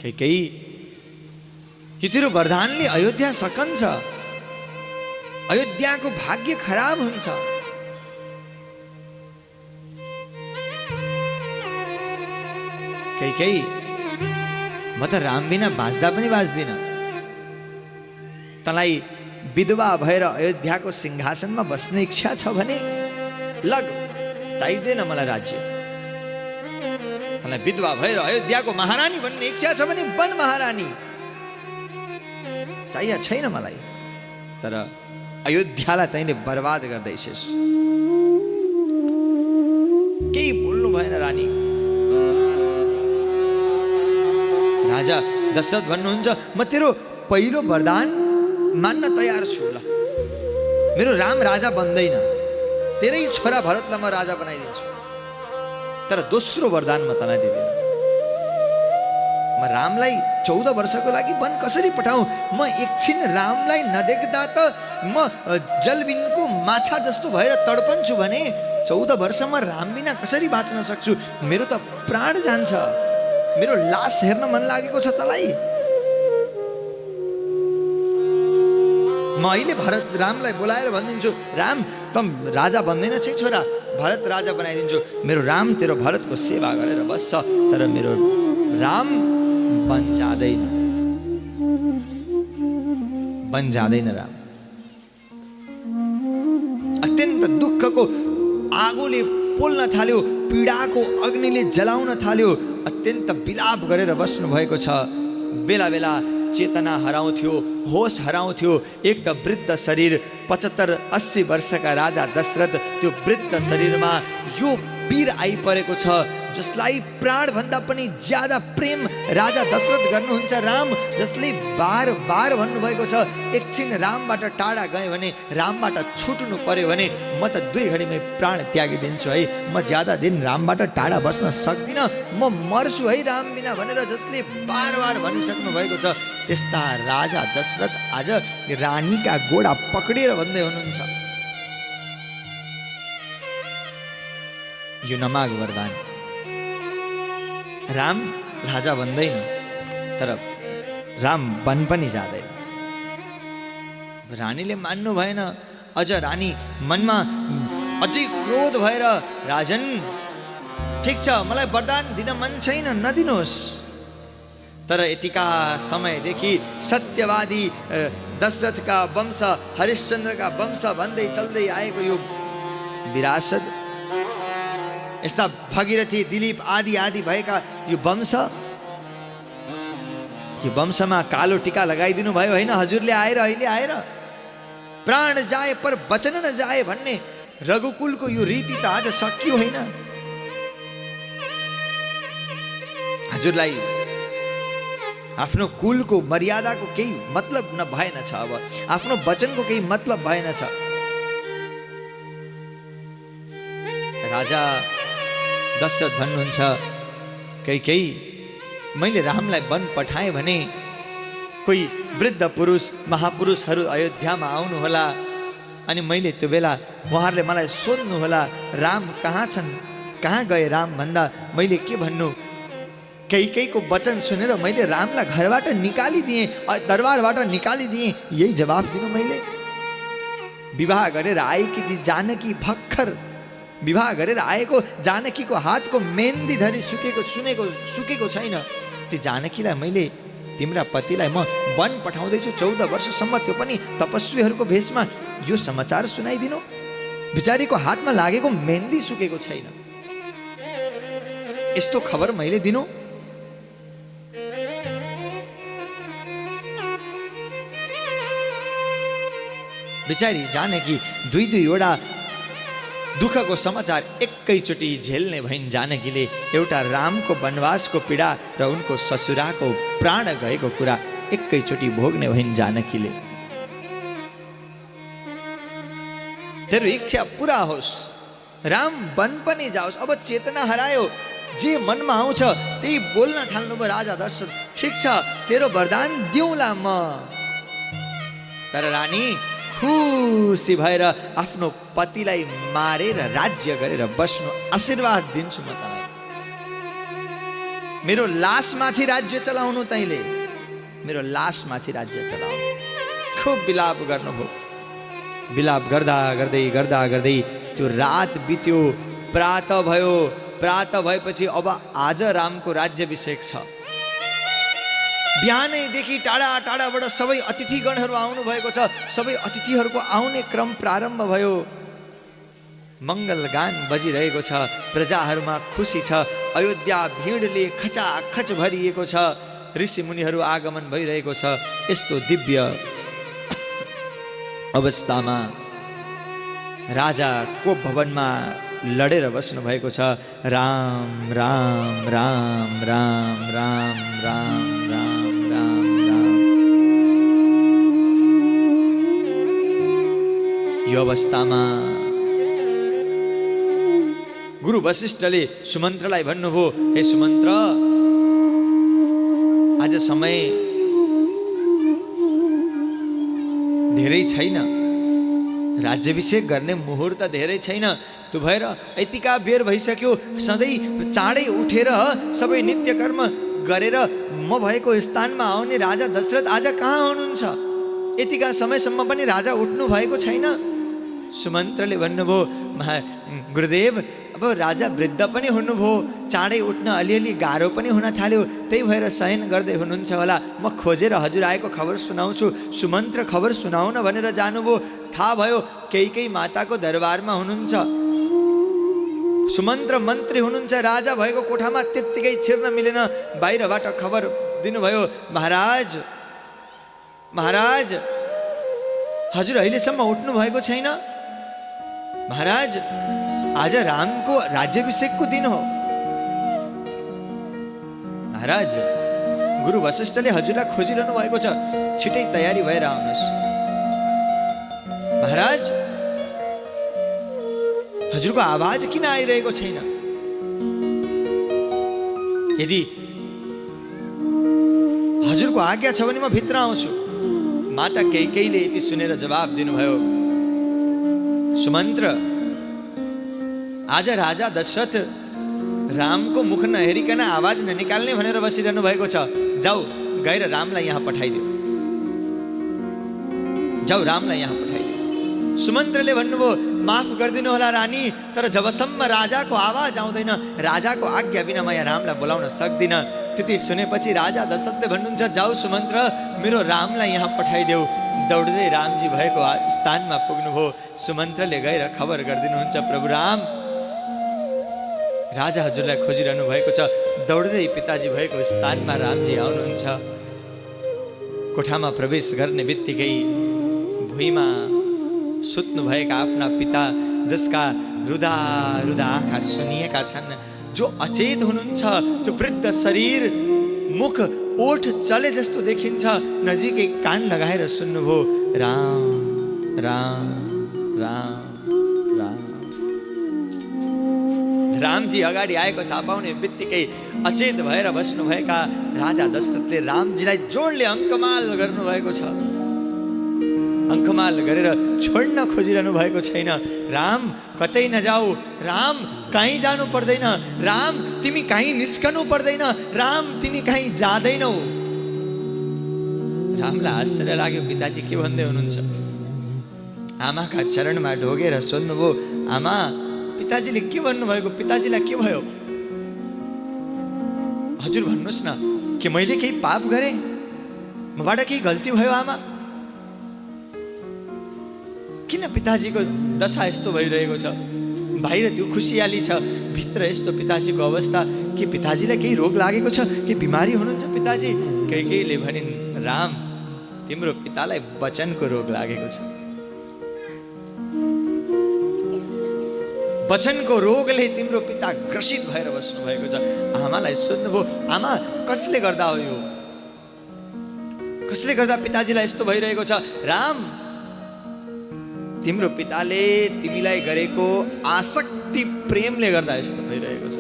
कैकेयी, यो तेरो वरदानले अयोध्या सकन्छ। अयोध्याको भाग्य खराब हुन्छ। कैकेयी, म त राम बिना बाँच्दा पनि बाँच्दिन। तँलाई विधवा भएर अयोध्याको सिंहासनमा बस्ने इच्छा छ भने लग, चाहिँदैन मलाई राज्य। तँलाई विधवा भएर अयोध्याको महारानी बन्ने इच्छा छ भने बन महारानी, चाहिए छैन मलाई। तर अयोध्यालाई तैँले बर्बाद गर्दैछस्। केही बोल्नु भएन रानी। राजा दशरथ भन्नुहुन्छ, म तेरो पहिलो वरदान मान्न तयार छु। ल मेरो राम राजा बन्दैन, तेरै छोरा भरतलाई म राजा बनाइदिन्छु, तर दोस्रो वरदान म तँलाई दिँदिन। म रामलाई 14 वर्षको लागि वन कसरी पठाउँ? म एकछिन रामलाई नदेख्दा त म जलबिनको माछा जस्तो भएर तडपन्छु भने 14 वर्षमा राम बिना कसरी बाँच्न सक्छु? मेरो त प्राण जान्छ, मेरो लास हेर्न मन लागेको छ तँलाई। म अहिले रामलाई बोलाएर भनिदिन्छु, राम त राजा बन्दैन छै छोरा, भरत राजा बनाइदिन्छु। मेरो राम तेरो भरतको सेवा गरेर बस्छ, तर मेरो राम बन जाँदैन राम। अत्यन्त दुःखको आगोले पोल्न थाल्यो, पीडाको अग्निले जलाउन थाल्यो, अत्यन्त विलाप गरेर बस्नु भएको छ। बेला बेला चेतना हराउँथ्यो, होस हराउँथ्यो। एक त वृद्ध शरीर, 75-80 वर्षका राजा दशरथ, त्यो वृद्ध शरीरमा यो पीर आइपरेको छ जसलाई प्राणभन्दा पनि ज्यादा प्रेम राजा दशरथ गर्नुहुन्छ राम, जसले बार बार भन्नुभएको छ एकछिन रामबाट टाढा गए भने, रामबाट छुट्नु पर्यो भने म त 2 घडीमै प्राण त्यागिदिन्छु है, म ज्यादा दिन रामबाट टाढा बस्न सक्दिनँ, म मर्छु है राम बिना भनेर जसले बार बार भनिसक्नु भएको छ, त्यस्ता राजा दशरथ आज रानीका गोडा पक्रेर भन्दै हुनुहुन्छ, यो नमाग वरदान। राम राजा बन्दैन, तर राम बन पनि जाँदैन। रानीले मान्नु भएन। अझ रानी मनमा अझै क्रोध भएर, राजन ठिक छ, मलाई वरदान दिन मन छैन, नदिनुहोस्, तर यतिका समयदेखि सत्यवादी दशरथका वंश, हरिश्चन्द्रका वंश भन्दै चल्दै आएको यो विरासत, यस्ता भगीरथी, दिलीप आदि आदि भएका यो वंशमा कालो टीका लगाइदिनु भयो होइन हजुरले आएर, अहिले आएर प्राण जाए पर वचन न जाए भन्ने रघुकुलको यो रीति त आज सकियो होइन। हजुरलाई आफ्नो कुलको मर्यादाको केही मतलब न भएन छ, अब आफ्नो वचनको केही मतलब भएन छ। राजा दशरथ भन्नुहुन्छ, केही मैले रामलाई वन पठाएँ भने कोही वृद्ध पुरुष महापुरुषहरू अयोध्यामा आउनुहोला, अनि मैले त्यो बेला उहाँहरूले मलाई सोध्नुहोला राम कहाँ छन्, कहाँ गए राम भन्दा मैले के भन्नु? केहीको वचन सुनेर मैले रामलाई घरबाट निकालिदिएँ, दरबारबाट निकालिदिएँ, यही जवाब दिनु मैले। विवाह गरेर आएकी ती जानकी भर्खर विवाह गरेर आएको जानकीको हातको मेहन्दी धरी सुकेको छैन, ती जानकीलाई मैले, तिम्रा पतिलाई म वन पठाउँदैछु 14 वर्षसम्म, त्यो पनि तपस्वीहरूको भेषमा, यो समाचार सुनाइदिनु? बिचारीको हातमा लागेको मेहन्दी सुकेको छैन, यस्तो खबर मैले दिनु? बिचारी जानकी 2-2वटा दुःखको समाचार एकैचोटि झेल्ने भइन्। जानकीले एउटा रामको वनवासको पीडा र उनको ससुराको प्राण गएको कुरा एकैचोटि भोग्ने भइन् जानकीले। तेरो इच्छा पुरा होस्, राम वन पनि जाओस्। अब चेतना हरायो, जे मनमा आउँछ त्यही बोल्न थाल्नुभयो राजा दशरथ। ठिक छ, तेरो वरदान दिउँला म, तर रानी खुसी भएर आफ्नो पतिलाई मारेर राज्य गरेर बस्नु आशीर्वाद दिन्छु म तँलाई। मेरो लासमाथि राज्य चलाउनु, तैँले मेरो लासमाथि राज्य चलाउनु। खुब विलाप गर्नुभयो। विलाप गर्दा गर्दै त्यो रात बित्यो, प्रात भयो। प्रात भएपछि अब आज रामको राज्याभिषेक छ। बिहानैदेखि टाढा टाढाबाट सबै अतिथिगणहरू आउनु भएको छ। सबै अतिथिहरूको आउने क्रम प्रारम्भ भयो। मङ्गल गान बजिरहेको छ, प्रजाहरूमा खुसी छ। अयोध्या भिडले खचाखच भरिएको छ। ऋषि मुनिहरू आगमन भइरहेको छ। यस्तो दिव्य अवस्थामा राजा को भवनमा लडेर बस्नु भएको छ। राम राम राम राम राम राम राम राम राम। यो अवस्थामा गुरु वशिष्ठले सुमन्त्रलाई भन्नुभयो, हे सुमन्त्र, आज समय धेरै छैन, राज्याभिषेक गर्ने मुहुर्त धेरै छैन, त्यो भएर यतिका बेर भइसक्यो, सधैँ चाँडै उठेर सबै नित्य कर्म गरेर म भएको स्थानमा आउने राजा दशरथ आज कहाँ हुनुहुन्छ? यतिका समयसम्म पनि राजा उठ्नु भएको छैन। सुमन्त्रले भन्नुभयो, गुरुदेव, अब राजा वृद्ध पनि हुनुभयो, चाँडै उठ्न अलिअलि गाह्रो पनि हुन थाल्यो, त्यही भएर शयन गर्दै हुनुहुन्छ होला, म खोजेर हजुर आएको खबर सुनाउँछु। सुमन्त्र खबर सुनाउन भनेर जानुभयो। थाहा भयो केही माताको दरबारमा हुनुहुन्छ, सुमन्त्र मन्त्री हुनुहुन्छ, राजा भएको कोठामा त्यत्तिकै छिर्न मिलेन। बाहिरबाट खबर दिनुभयो, महाराज महाराज हजुर अहिलेसम्म उठ्नु भएको छैन। महाराज आज रामको राज्याभिषेकको दिन हो। महाराज गुरु वशिष्ठले हजुरलाई खोजिरहनु भएको छ, छिटै तयारी भएर आउनुहोस्। महाराज हजुरको आवाज किन आइरहेको छैन? यदि हजुरको आज्ञा छ भने म भित्र आउँछु। माता कैकेयीले यति सुनेर जवाब दिनुभयो, सुमन्त्र, आज राजा दशरथ रामको मुख नहेरिकन आवाज ननिकाल्ने भनेर बसिरहनु भएको छ। जाऊ गएर रामलाई यहाँ पठाइदियो, जाऊ रामलाई यहाँ पठाइदियो। सुमन्त्रले भन्नुभयो, माफ गरिदिनु होला रानी, तर जबसम्म राजाको आवाज आउँदैन, राजाको आज्ञा बिना म यहाँ रामलाई बोलाउन सक्दिनँ। त्यति सुनेपछि राजा दशरथले भन्नुहुन्छ, जाऊ सुमन्त्र, मेरो रामलाई यहाँ पठाइदेऊ। दौड्दै रामजी भएको स्थानमा पुग्नुभयो। सुमन्त्रले गएर खबर गरिदिनुहुन्छ, प्रभु राम, राजा हजुरलाई खोजिरहनु भएको छ। दौड्दै पिताजी भएको स्थानमा रामजी आउनुहुन्छ। कोठामा प्रवेश गर्ने बित्तिकै भुइँमा सुत्नु भएका आफ्ना पिता, जसका रुदा रुदा आँखा सुनिएका छन्, जो अचेत हुनुहुन्छ, त्यो वृद्ध शरीर, मुख ओठ चले जस्तो देखिन्छ, नजिकै कान लगाएर सुन्नुभयो, राम राम राम राम। रामजी अगाडि आएको थाहा पाउने बित्तिकै अचेत भएर बस्नुभएका राजा दशरथले रामजीलाई जोडले अङ्कमाल गर्नुभएको छ। अङ्कमाल गरेर छोड्न खोजिरहनु भएको छैन। राम कतै नजाऊ, राम कहीँ जानु पर्दैन, राम तिमी कहीँ निस्कनु पर्दैन, राम तिमी कहीँ जाँदैनौ। रामलाई आश्चर्य लाग्यो, पिताजी के भन्दै हुनुहुन्छ? आमाका चरणमा ढोगेर सोध्नुभयो, आमा पिताजीले के भन्नुभएको? पिताजीलाई के भयो? हजुर भन्नुहोस् न, के मैले केही पाप गरेँ? मबाट केही गल्ती भयो आमा? किन पिताजीको दशा यस्तो भइरहेको छ? बाहिर त्यो खुसियाली छ, भित्र यस्तो पिताजीको अवस्था। के पिताजीलाई केही रोग लागेको छ? के बिमारी हुनुहुन्छ पिताजी? कैकेयीले भनिन्, राम, तिम्रो पितालाई वचनको रोग लागेको छ। वचनको रोगले तिम्रो पिता ग्रसित भएर बस्नु भएको छ। आमालाई सोध्नुभयो, आमा कसले गर्दा हो यो? कसले गर्दा पिताजीलाई यस्तो भइरहेको छ? राम, तिम्रो पिताले तिमीलाई गरेको आसक्ति प्रेमले गर्दा यस्तो भइरहेको छ।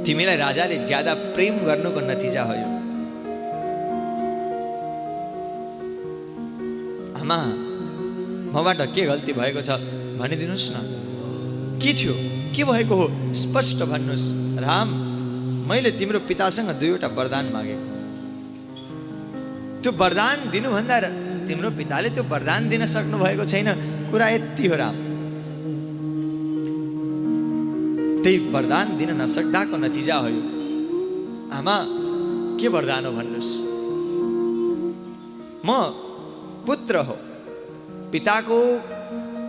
तिमीलाई राजाले ज्यादा प्रेम गर्नुको नतिजा हो यो। आमा, मबाट के गल्ती भएको छ भनिदिनुहोस् न, के थियो, के भएको हो? स्पष्ट भन्नुहोस्। राम, मैले तिम्रो पितासँग दुईवटा वरदान मागेको। त्यो वरदान दिनुभन्दा तिम्रो पिताले त्यो वरदान दिन सक्नु भएको छैन। कुरा यति हो राम, त्यही वरदान दिन नसक्दाको नतिजा हो यो। आमा, के वरदान हो भन्नुहोस्? म पुत्र हो, पिताको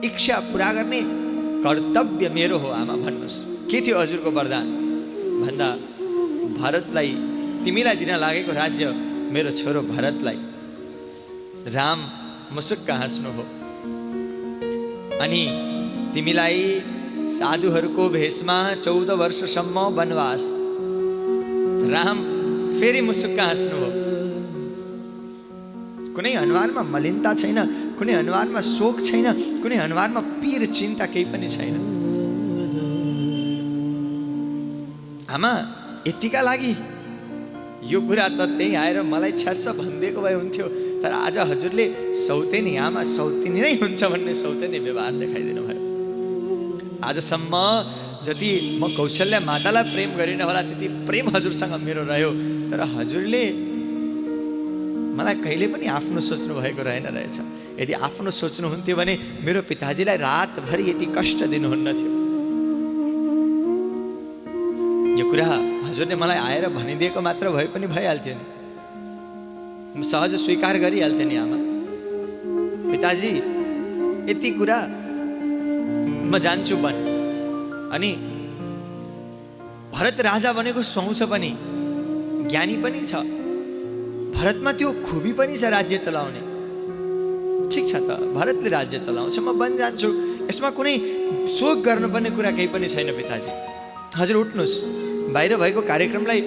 इच्छा पुरा गर्ने कर्तव्य मेरो हो। आमा भन्नुहोस्, के थियो हजुरको वरदान? भन्दा भरतलाई, तिमीलाई दिन लागेको राज्य मेरो छोरो भरतलाई। राम मुसुक्क हाँस्नु हो। अनि तिमीलाई साधुहरूको भेषमा 14 वर्षसम्म वनवास। राम फेरि मुसुक्क हाँस्नु हो। कुनै अनुहारमा मलिनता छैन, कुनै अनुहारमा शोक छैन, कुनै अनुहारमा पीर चिन्ता केही पनि छैन। आमा यतिका लागि यो कुरा त त्यही आएर मलाई छ्यास्स भनिदिएको भए हुन्थ्यो, तर आज हजुरले सौतेनी आमा सौतेनी नै हुन्छ भन्ने सौतेनी व्यवहार देखाइदिनु भयो। आजसम्म जति म कौशल्या मातालाई प्रेम गरिनँ होला त्यति प्रेम हजुरसँग मेरो रह्यो, तर हजुरले मलाई कहिले पनि आफ्नो सोच्नु भएको रहेन रहेछ। यदि आफ्नो सोच्नुहुन्थ्यो भने मेरो पिताजीलाई रातभरि यति कष्ट दिनुहुन्न थियो। यो कुरा हजुरले मलाई आएर भनिदिएको मात्र भए पनि भइहाल्थ्यो नि, सहज स्वीकार गरिहाल्थेँ नि आमा। पिताजी यति कुरा म जान्छु वन, अनि भरत राजा बनेको सुहाउँछ पनि, ज्ञानी पनि छ, भरतमा त्यो खुबी पनि छ राज्य चलाउने। ठिक छ त, भरतले राज्य चलाउँछ, म वन जान्छु, यसमा कुनै शोक गर्नुपर्ने कुरा केही पनि छैन। पिताजी हजुर उठ्नुहोस्, बाहिर भएको कार्यक्रमलाई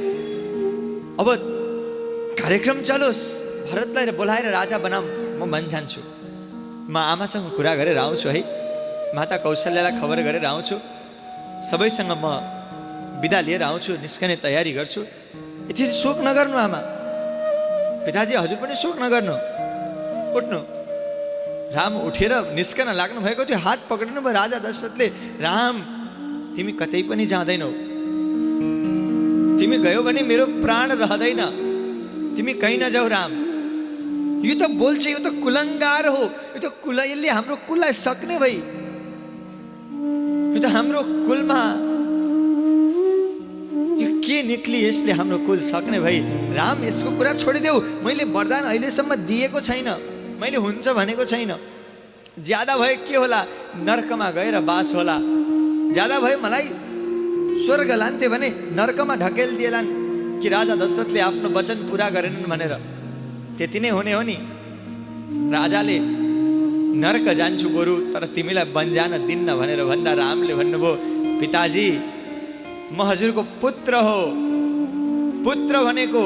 अब कार्यक्रम चलोस्, भरतलाई बोलाएर राजा बनाऊ, म वन जान्छु। म आमासँग कुरा गरेर आउँछु है, माता कौशल्यालाई खबर गरेर आउँछु, सबैसँग म बिदा लिएर आउँछु, निस्कने तयारी गर्छु। यति शोक नगर्नु आमा। पिताजी हजुर पनि शोक नगर्नु, उठ्नु। राम उठेर निस्कन लाग्नु भएको थियो, हात पक्रिनु भयो राजा दशरथले। राम तिमी कतै पनि जाँदैनौ, तिमी गयो भने मेरो प्राण रहँदैन, तिमी कहीँ नजाऊ राम। यो त बोल्छ, यो त कुलङ्गार हो, यो त यसले हाम्रो कुललाई सक्ने भई, यो त हाम्रो कुलमा यो के निक्ली, यसले हाम्रो कुल सक्ने भई। राम यसको कुरा छोडिदेऊ, मैले वरदान अहिलेसम्म दिएको छैन, मैले हुन्छ भनेको छैन। ज्यादा भए के होला, नर्कमा गएर बास होला, ज्यादा भए मलाई स्वर्ग लान्थे भने नर्कमा ढकेल दिएलान् कि राजा दशरथले आफ्नो वचन पुरा गरेनन् भनेर, त्यति नै हुने हो नि। राजाले नर्क जान्छु बरु, तर तिमीलाई वन जान दिन्न भनेर भन्दा रामले भन्नुभयो, पिताजी म हजुरको पुत्र हो, पुत्र भनेको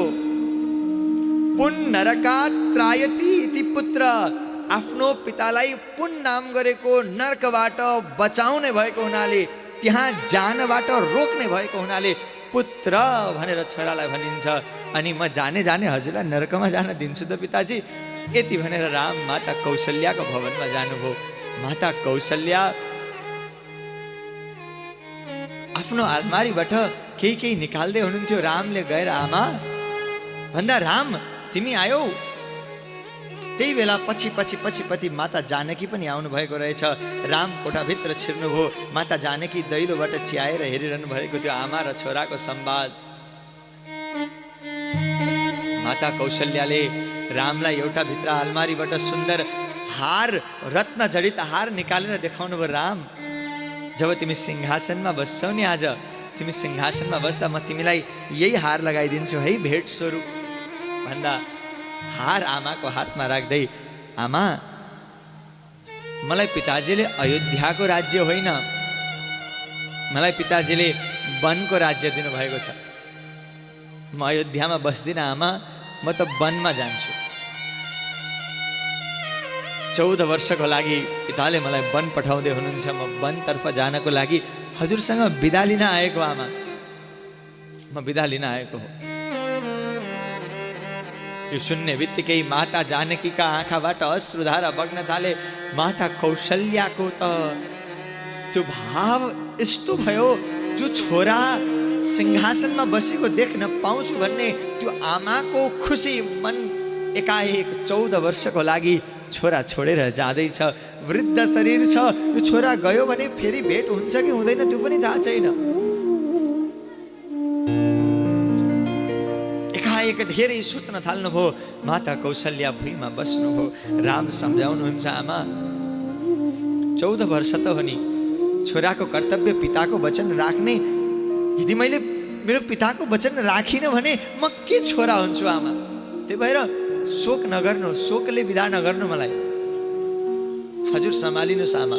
पुन नरकात् त्रायति इति पुत्र, आफ्नो पितालाई पुन नाम गरेको नर्कबाट बचाउने भएको हुनाले, त्यहाँ जानबाट रोक्ने भएको हुनाले पुत्र भनेर छोरालाई भनिन्छ। अनि म जाने जाने हजुरलाई नरकमा जान दिन्छु त पिताजी। यति भनेर राम माता कौशल्याको भवनमा जानुभयो। माता कौशल्या आफ्नो अलमारीबाट केही निकाल्दै हुनुहुन्थ्यो। रामले गएर आमा भन्दा, राम तिमी आयौ। त्यही बेला पछि माता जानकी पनि आउनु भएको रहेछ। राम कोठाभित्र छिर्नुभयो। माता जानकी दैलोबाट चियाएर हेरिरहनु भएको थियो आमा र छोराको संवाद। माता कौशल्याले रामलाई एउटा भित्र अलमारीबाट सुन्दर हार, रत्न जडित हार निकालेर देखाउनु भयो। राम जब तिमी सिंहासनमा बस्छौ नि, आज तिमी सिंहासनमा बस्दा म तिमीलाई यही हार लगाइदिन्छु है भेट स्वरूप भन्दा हार आमाको हातमा राख्दै, आमा मलाई पिताजीले अयोध्याको राज्य होइन, मलाई पिताजीले वनको राज्य दिनुभएको छ। म अयोध्यामा बस्दिनँ आमा, म त वनमा जान्छु। 14 वर्षको लागि पिताले मलाई वन पठाउँदै हुनुहुन्छ। म वनतर्फ जानको लागि हजुरसँग बिदा लिन आएको आमा, म बिदा लिन आएको हो। यो सुन्ने बित्तिकै माता जानकीका आँखाबाट अश्रुधारा बग्न थाले। माता कौशल्याको त त्यो भाव यस्तो भयो, जो छोरा सिंहासनमा बसेको देख्न पाउँछु भन्ने त्यो आमाको खुसी मन एकाएक 14 वर्षको लागि छोरा छोडेर जाँदैछ। वृद्ध शरीर छ, यो छोरा गयो भने फेरि भेट हुन्छ कि हुँदैन त्यो पनि थाहा छैन। एकाएक धेरै सोच्न थाल्नुभयो। माता कौशल्या भुइँमा बस्नुभयो। राम सम्झाउनुहुन्छ, आमा 14 वर्ष त हो नि, छोराको कर्तव्य पिताको वचन राख्ने। यदि मैले मेरो पिताको वचन राखिनँ भने म के छोरा हुन्छु आमा। त्यही भएर शोक नगर्नु, शोकले बिदा नगर्नु मलाई। हजुर सम्हालिनुहोस् आमा।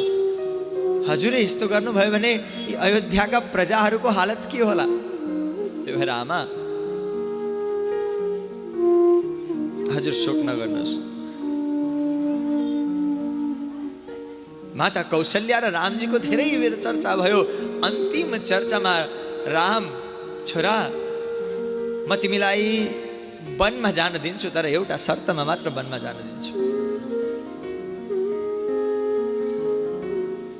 हजुरले यस्तो गर्नुभयो भने यी अयोध्याका प्रजाहरूको हालत के होला। त्यही भएर आमा हजुर शोक नगर्नुहोस्। माता कौशल्या र रामजीको धेरै बेर चर्चा भयो। अन्तिम चर्चामा राम, छोरा म तिमीलाई वनमा जान दिन्छु, तर एउटा शर्तमा मात्र वनमा जान दिन्छु।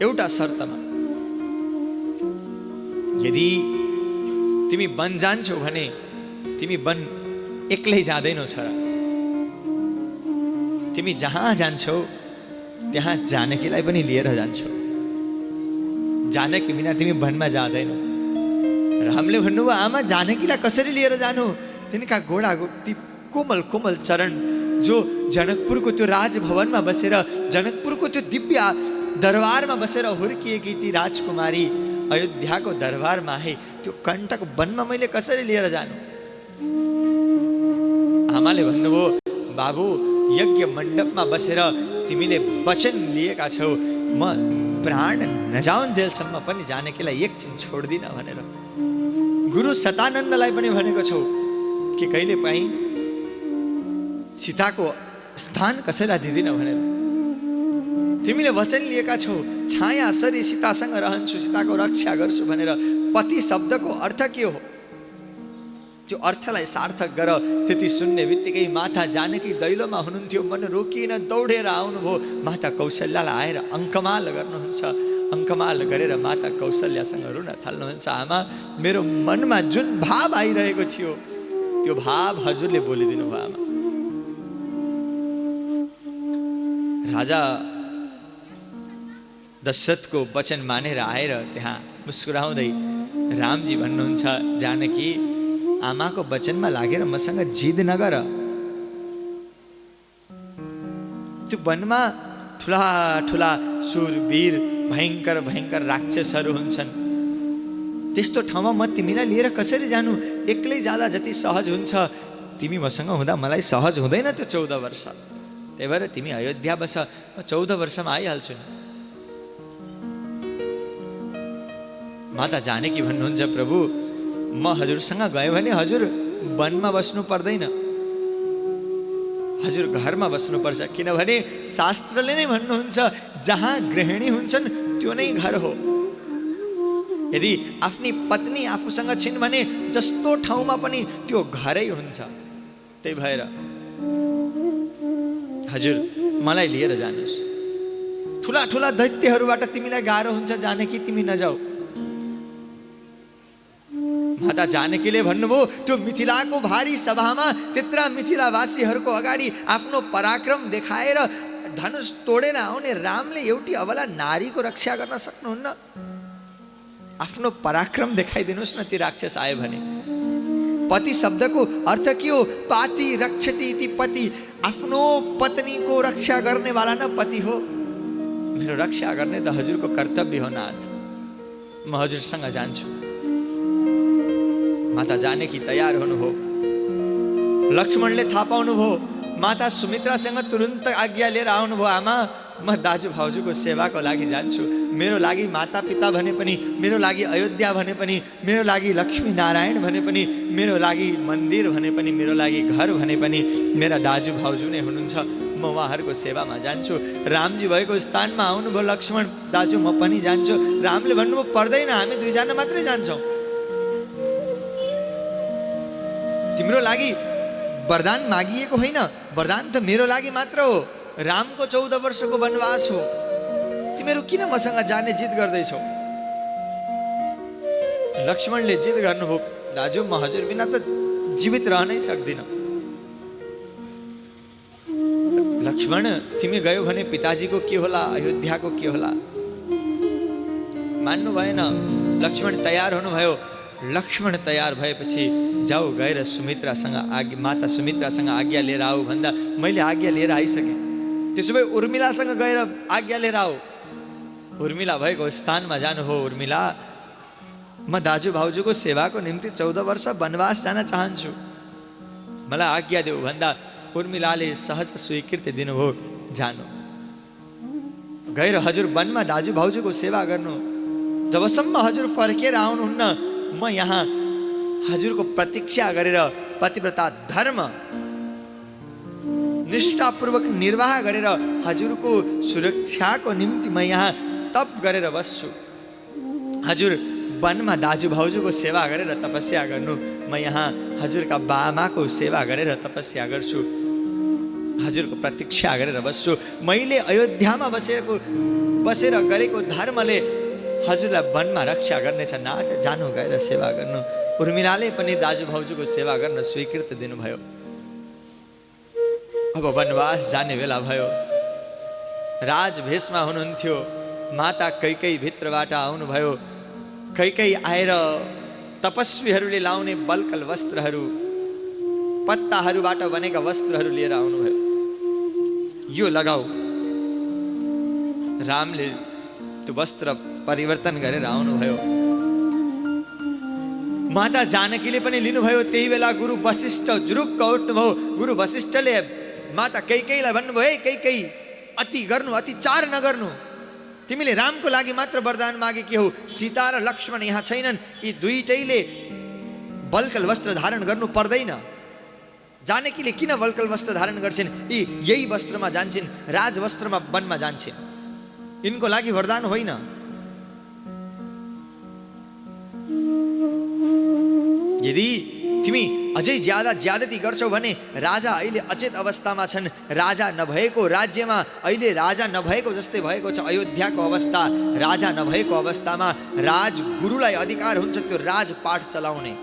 एउटा शर्तमा, यदि तिमी वन जान्छौ भने तिमी वन एक्लै जाँदैनौ छोरा। तिमी जहाँ जान्छौ त्यहाँ जानकीलाई पनि लिएर जान्छौ। जानकी बिना तिमी वनमा जाँदैनौ। रामले भन्नुभयो, आमा जानकीलाई कसरी लिएर जानु? तिनका घोडाको ती कोमल कोमल चरण जो जनकपुरको त्यो राजभवनमा बसेर, जनकपुरको त्यो दिव्य दरबारमा बसेर हुर्किएकी ती राजकुमारी अयोध्याको दरबारमा आए, त्यो कण्टक वनमा मैले कसरी लिएर जानु? आमाले भन्नुभयो, बाबु यज्ञ मण्डपमा बसेर तिमीले वचन लिएका छौ, म प्राण नजाउन्जेलसम्म पनि जानकीलाई एकछिन छोड्दिन भनेर। गुरु सतानन्दलाई पनि भनेको छौ कि कहिले पनि सीताको स्थान कसैलाई दिदिन भनेर। तिमीले वचन लिएका छौ, छाया सरी सीतासँग रहन्छु, सीताको रक्षा गर्छु भनेर। पति शब्दको अर्थ के हो? त्यो अर्थलाई सार्थक गर। त्यति सुन्ने बित्तिकै माता जानकी दैलोमा हुनुहुन्थ्यो, मन रोकिन दौडेर आउनुभयो। माता कौशल्यालाई आएर अङ्कमाल गर्नुहुन्छ। अङ्कमाल गरेर माता कौशल्यासँग रुन थाल्नुहुन्छ। आमा, मेरो मनमा जुन भाव आइरहेको थियो त्यो भाव हजुरले बोलिदिनु भयो आमा। राजा दशरथको वचन मानेर आएर त्यहाँ मुस्कुराउँदै रामजी भन्नुहुन्छ, जानकी आमाको वचनमा लागेर मसँग जिद नगर। त्यो वनमा ठुला ठुला सुरवीर भयङ्कर भयङ्कर राक्षसहरू हुन्छन्। त्यस्तो ठाउँमा म तिमीलाई लिएर कसरी जानु? एक्लै जाँदा जति सहज हुन्छ तिमी मसँग हुँदा मलाई सहज हुँदैन त्यो 14 वर्ष। त्यही भएर तिमी अयोध्या बस, म 14 वर्षमा आइहाल्छु नि। माता जानकी भन्नुहुन्छ, प्रभु म हजुरसँग गएँ भने हजुर वनमा बस्नु पर्दैन, हजुर घरमा बस्नुपर्छ। किनभने शास्त्रले नै भन्नुहुन्छ, जहाँ गृहिणी हुन्छन् त्यो नै घर हो। यदि आफ्नी पत्नी आफूसँग छिन् भने जस्तो ठाउँमा पनि त्यो घरै हुन्छ। त्यही भएर हजुर मलाई लिएर जानुहोस्। ठुला ठुला दैत्यहरूबाट तिमीलाई गाह्रो हुन्छ जानकी, तिमी नजाऊ। माता जानकीले भन्नुभयो, त्यो मिथिलाको भारी सभामा त्यत्रा मिथिलावासीहरूको अगाडि आफ्नो पराक्रम देखाएर धनुष तोडेर आउने रामले एउटी अबला नारीको रक्षा गर्न सक्नुहुन्न? आफ्नो पराक्रम देखाइदिनुहोस् न ती राक्षस आयो भने। पति शब्दको अर्थ के हो? पाति रक्षति इति पति। आफ्नो पत्नीको रक्षा गर्नेवाला न पति हो। मेरो रक्षा गर्ने त हजुरको कर्तव्य हो नाथ। म हजुरसँग जान्छु। माता जानकी तयार हुनुभयो। लक्ष्मणले थाहा पाउनुभयो। माता सुमित्रासँग तुरुन्त आज्ञा लिएर आउनुभयो, आमा म दाजु भाउजूको सेवाको लागि जान्छु। मेरो लागि माता पिता भने पनि, मेरो लागि अयोध्या भने पनि, मेरो लागि लक्ष्मी नारायण भने पनि, मेरो लागि मन्दिर भने पनि, मेरो लागि घर भने पनि मेरा दाजु भाउजू नै हुनुहुन्छ। म उहाँहरूको सेवामा जान्छु। रामजी भएको स्थानमा आउनुभयो लक्ष्मण, दाजु म पनि जान्छु। रामले भन्नुभयो, पर्दैन, हामी दुईजना मात्रै जान्छौँ। तिम्रो लागि वरदान मागिएको होइन, वरदान त मेरो लागि मात्र हो। रामको 14 वर्षको वनवास हो। तिमीहरू किन मसँग जाने जिद गर्दैछौ? लक्ष्मणले जिद गर्नुभयो, दाजु म हजुर बिना त जीवित रहनै सक्दिनँ। लक्ष्मण, तिमी गयो भने पिताजीको के होला, अयोध्याको के होला? मान्नु भएन। लक्ष्मण तयार हुनुभयो। लक्ष्मण तयार भएपछि जाऊ गएर सुमित्रासँग माता सुमित्रासँग आज्ञा लिएर आऊ भन्दा मैले आज्ञा लिएर आइसकेँ। त्यसो भए उर्मिलासँग गएर आज्ञा लिएर आऊ। उर्मिला भएको स्थानमा जानु हो। उर्मिला, म दाजु भाउजूको सेवाको निम्ति 14 वर्ष वनवास जान चाहन्छु, मलाई आज्ञा देऊ भन्दा उर्मिलाले सहज स्वीकृति दिनुभयो। जानु, गएर हजुर वनमा दाजु भाउजूको सेवा गर्नु। जबसम्म हजुर फर्केर आउनुहुन्न म यहाँ हजुरको प्रतीक्षा गरेर पतिव्रता धर्म निष्ठापूर्वक निर्वाह गरेर हजुरको सुरक्षाको निम्ति म यहाँ तप गरेर बस्छु। हजुर वनमा दाजुभाउजूको सेवा गरेर तपस्या गर्नु, म यहाँ हजुरका बाआमाको सेवा गरेर तपस्या गर्छु। हजुरको प्रतीक्षा गरेर बस्छु। मैले अयोध्यामा बसेर गरेको धर्मले हजुरलाई वनमा रक्षा गर्नेछ। नाथ जानु गएर सेवा गर्नु। उर्मिलाले पनि दाजुभाउजूको सेवा गर्न स्वीकृति दिनुभयो। अब वनवास जाने बेला भयो। राजभेषमा हुनुहुन्थ्यो। माता कैकेयी भित्रबाट आउनुभयो। कैकेयी आएर तपस्वीहरूले लाउने बल्कल वस्त्रहरू, पत्ताहरूबाट बनेका वस्त्रहरू लिएर आउनुभयो। यो लगाऊ। रामले त्यो वस्त्र परिवर्तन गरेर आउनुभयो। माता जानकीले पनि लिनुभयो। त्यही बेला गुरु वशिष्ठ जुरुक्क उठ्नुभयो। गुरु वशिष्ठले माता कैकेयीलाई भन्नुभयो, हे कैकेयी, अति गर्नु, अतिचार नगर्नु। तिमीले रामको लागि मात्र वरदान मागेकी हौ। सीता र लक्ष्मण यहाँ छैनन्। यी दुईटैले बल्कल वस्त्र धारण गर्नु पर्दैन। जानकीले किन बल्कल वस्त्र धारण गर्छिन्? यी यही वस्त्रमा जान्छन्, राजवस्त्रमा वनमा जान्छन्। यिनको लागि वरदान होइन। यदि तिमी अझै ज्यादती गर्छौ भने राजा अहिले अचेत अवस्थामा छन्। राजा नभएको राज्यमा अहिले राजा नभएको जस्तै भएको छ अयोध्याको अवस्था। राजा नभएको अवस्थामा राजगुरुलाई अधिकार हुन्छ त्यो राजपाठ चलाउने।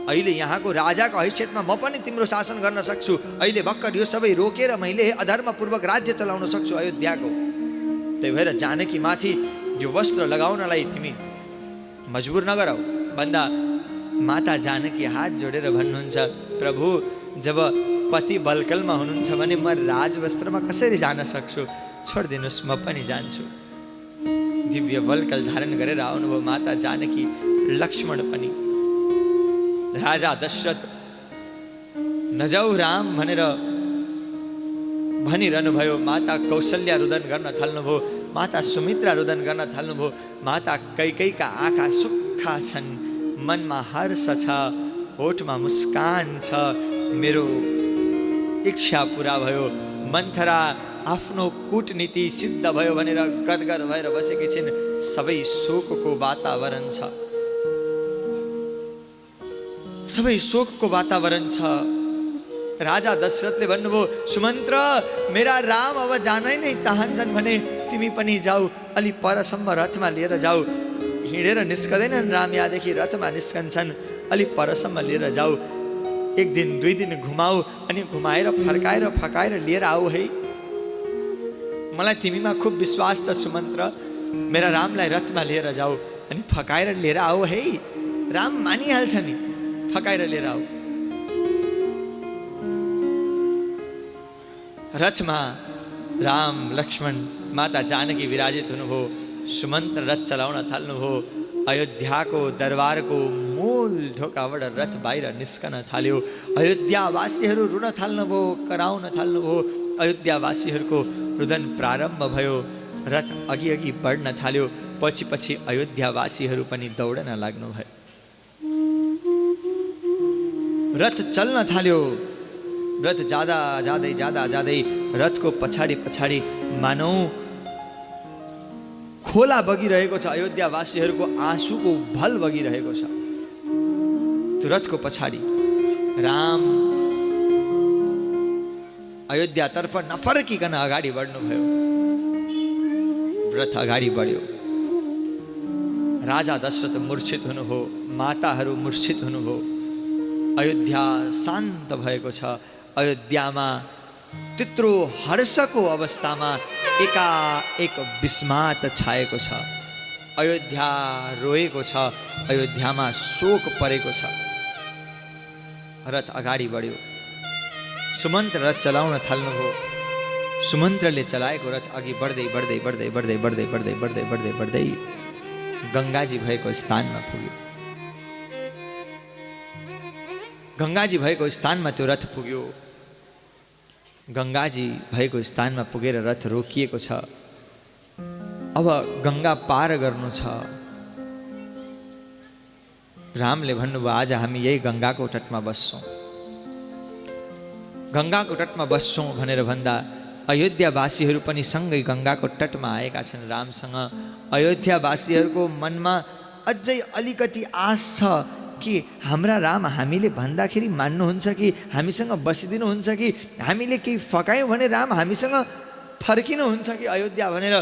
अहिले यहाँको राजाको हैसियतमा म पनि तिम्रो शासन गर्न सक्छु। अहिले भर्खर यो सबै रोकेर मैले अधर्मपूर्वक राज्य चलाउन सक्छु अयोध्याको। त्यही भएर जानकी माथि यो वस्त्र लगाउनलाई तिमी मजबुर नगराऊ भन्दा माता जानकी हात जोडेर भन्नुहुन्छ, प्रभु, जब पति बल्कलमा हुनुहुन्छ भने म राजवस्त्रमा कसरी जान सक्छु? छोडिदिनुहोस्, म पनि जान्छु। दिव्य बल्कल धारण गरेर आउनुभयो माता जानकी। लक्ष्मण पनि। राजा दशरथ नजाऊ राम भनेर भनिरहनु भयो। माता कौशल्या रुदन गर्न थाल्नुभयो। माता सुमित्रा रुदन गर्न थाल्नुभयो। माता कैकेयीका आँखा सुक्खा छन्, मनमा हर्ष छ, होठमा मुस्कान छ। मेरो इच्छा पुरा भयो। मन्थरा आफ्नो कूटनीति सिद्ध भयो भनेर गदगद भएर बसेकी छिन्। सबै शोकको वातावरण छ। सबै शोकको वातावरण छ। राजा दशरथले भन्नुभयो, सुमन्त्र, मेरा राम अब जानै नै चाहन्छन् भने तिमी पनि जाऊ। अलि परसम्म रथमा लिएर जाऊ। हिँडेर निस्कँदैनन् राम यहाँदेखि, रथमा निस्कन्छन्। अलि परसम्म लिएर जाऊ। एक दिन दुई दिन घुमाऊ, अनि घुमाएर फकाएर लिएर आऊ है। मलाई तिमीमा खुब विश्वास छ सुमन्त्र। मेरा रामलाई रथमा लिएर जाऊ अनि फकाएर लिएर आऊ है। राम मानिहाल्छ नि, फकाएर लिएर आऊ। रथमा राम, लक्ष्मण, माता जानकी विराजित हुनुभयो। सुमन्त्र रथ चलाउन थाल्नुभयो। अयोध्याको दरबारको मूल ढोकाबाट रथ बाहिर निस्कन थाल्यो। अयोध्यावासीहरू रुन थाल्नुभयो, कराउन थाल्नुभयो। अयोध्यावासीहरूको रुदन प्रारम्भ भयो। रथ अघि अघि बढ्न थाल्यो। पछि पछि अयोध्यावासीहरू पनि दौडन लाग्नुभयो। रथ चल्न थाल्यो। रथ जाँदै रथको पछाडि मानौ खोला बगिरहेको छ। अयोध्यावासीहरूको आँसुको भल बगिरहेको छ। त्यो रथको पछाडि राम अयोध्यातर्फ नफर्किकन अगाडि बढ्नुभयो। रथ अगाडि बढ्यो। राजा दशरथ मूर्छित हुनुभयो। माताहरू मूर्छित हुनुभयो। अयोध्या शान्त भएको छ। अयोध्यामा त्यत्रो हर्षको अवस्थामा एकाएक विस्मात छाएको छ। अयोध्या रोएको छ। अयोध्यामा शोक परेको छ। रथ अगाडि बढ्यो। सुमन्त्र रथ चलाउन थाल्नुभयो। सुमन्त्रले चलाएको रथ अघि बढ्दै गङ्गाजी भएको स्थानमा पुग्यो। गङ्गाजी भएको स्थानमा त्यो रथ पुग्यो। गङ्गाजी भएको स्थानमा पुगेर रथ रोकिएको छ। अब गङ्गा पार गर्नु छ। रामले भन्नुभयो, आज हामी यही गङ्गाको तटमा बस्छौँ। गङ्गाको तटमा बस्छौँ भनेर भन्दा अयोध्यावासीहरू पनि सँगै गङ्गाको तटमा आएका छन् रामसँग। अयोध्यावासीहरूको मनमा अझै अलिकति आश छ कि हाम्रा राम हामीले भन्दाखेरि मान्नुहुन्छ कि हामीसँग बसिदिनुहुन्छ कि हामीले केही फकायौँ भने राम हामीसँग फर्किनुहुन्छ कि अयोध्या भनेर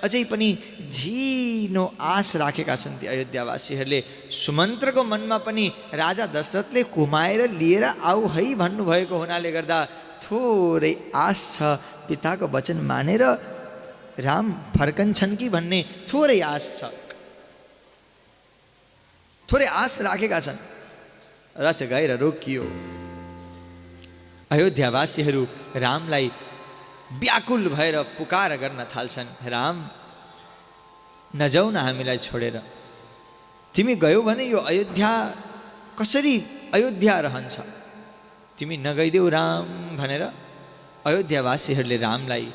अझै पनि झिनो आश राखेका छन् ती अयोध्यावासीहरूले। सुमन्त्रको मनमा पनि राजा दशरथले कुमाएर लिएर आऊ है भन्नुभएको हुनाले गर्दा थोरै आश छ पिताको वचन मानेर राम फर्कन्छन् कि भन्ने थोरै आश छ, थोरै आश राखेका छन्। रथ गएर रोकियो। अयोध्यावासीहरू रामलाई व्याकुल भएर पुकार गर्न थाल्छन्, राम नजाऊ न हामीलाई छोडेर, तिमी गयौ भने यो अयोध्या कसरी अयोध्या रहन्छ, तिमी नगइदेऊ राम भनेर अयोध्यावासीहरूले रामलाई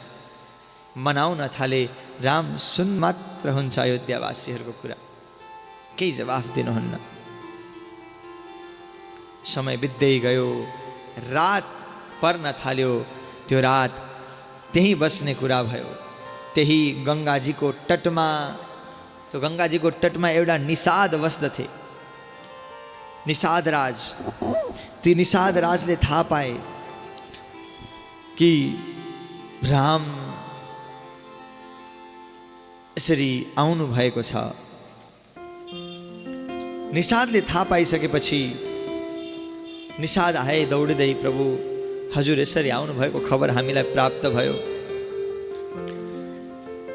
मनाउन थाले। राम सुन मात्र हुन्छ अयोध्यावासीहरूको कुरा, केही जवाफ दिनुहुन्न। समय बित्दै गयो, रात पर्न थाल्यो। त्यो रात त्यही बस्ने कुरा भयो, त्यही गङ्गाजीको तटमा। त्यो गङ्गाजीको तटमा एउटा निषाद बस्दथे, निषाद राज। ती निषाद राजले थाहा पाए कि राम यसरी आउनु भएको छ। निषादले थाहा पाइसकेपछि निषाद आए दौडिँदै, प्रभु हजुर यसरी आउनु भएको खबर हामीलाई प्राप्त भयो,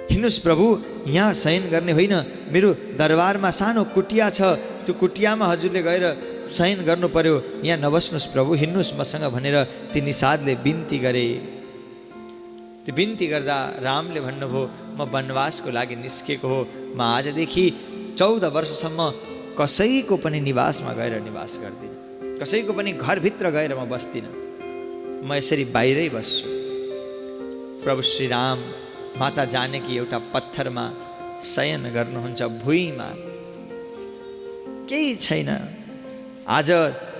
हिँड्नुहोस् प्रभु, यहाँ शयन गर्ने होइन, मेरो दरबारमा सानो कुटिया छ, त्यो कुटियामा हजुरले गएर शयन गर्नु पर्यो, यहाँ नबस्नुहोस् प्रभु, हिँड्नुहोस् मसँग भनेर ती निषादले बिन्ती गरे। त्यो बिन्ती गर्दा रामले भन्नुभयो, म वनवासको लागि निस्केको हो, म आजदेखि 14 वर्षसम्म कसैको पनि निवासमा गएर निवास गर्दिनँ, कसैको पनि घरभित्र गएर म बस्दिनँ, म यसरी बाहिरै बस्छु। प्रभु श्री राम माता जानकी एउटा पत्थरमा शयन गर्नुहुन्छ, भुइँमा, केही छैन। आज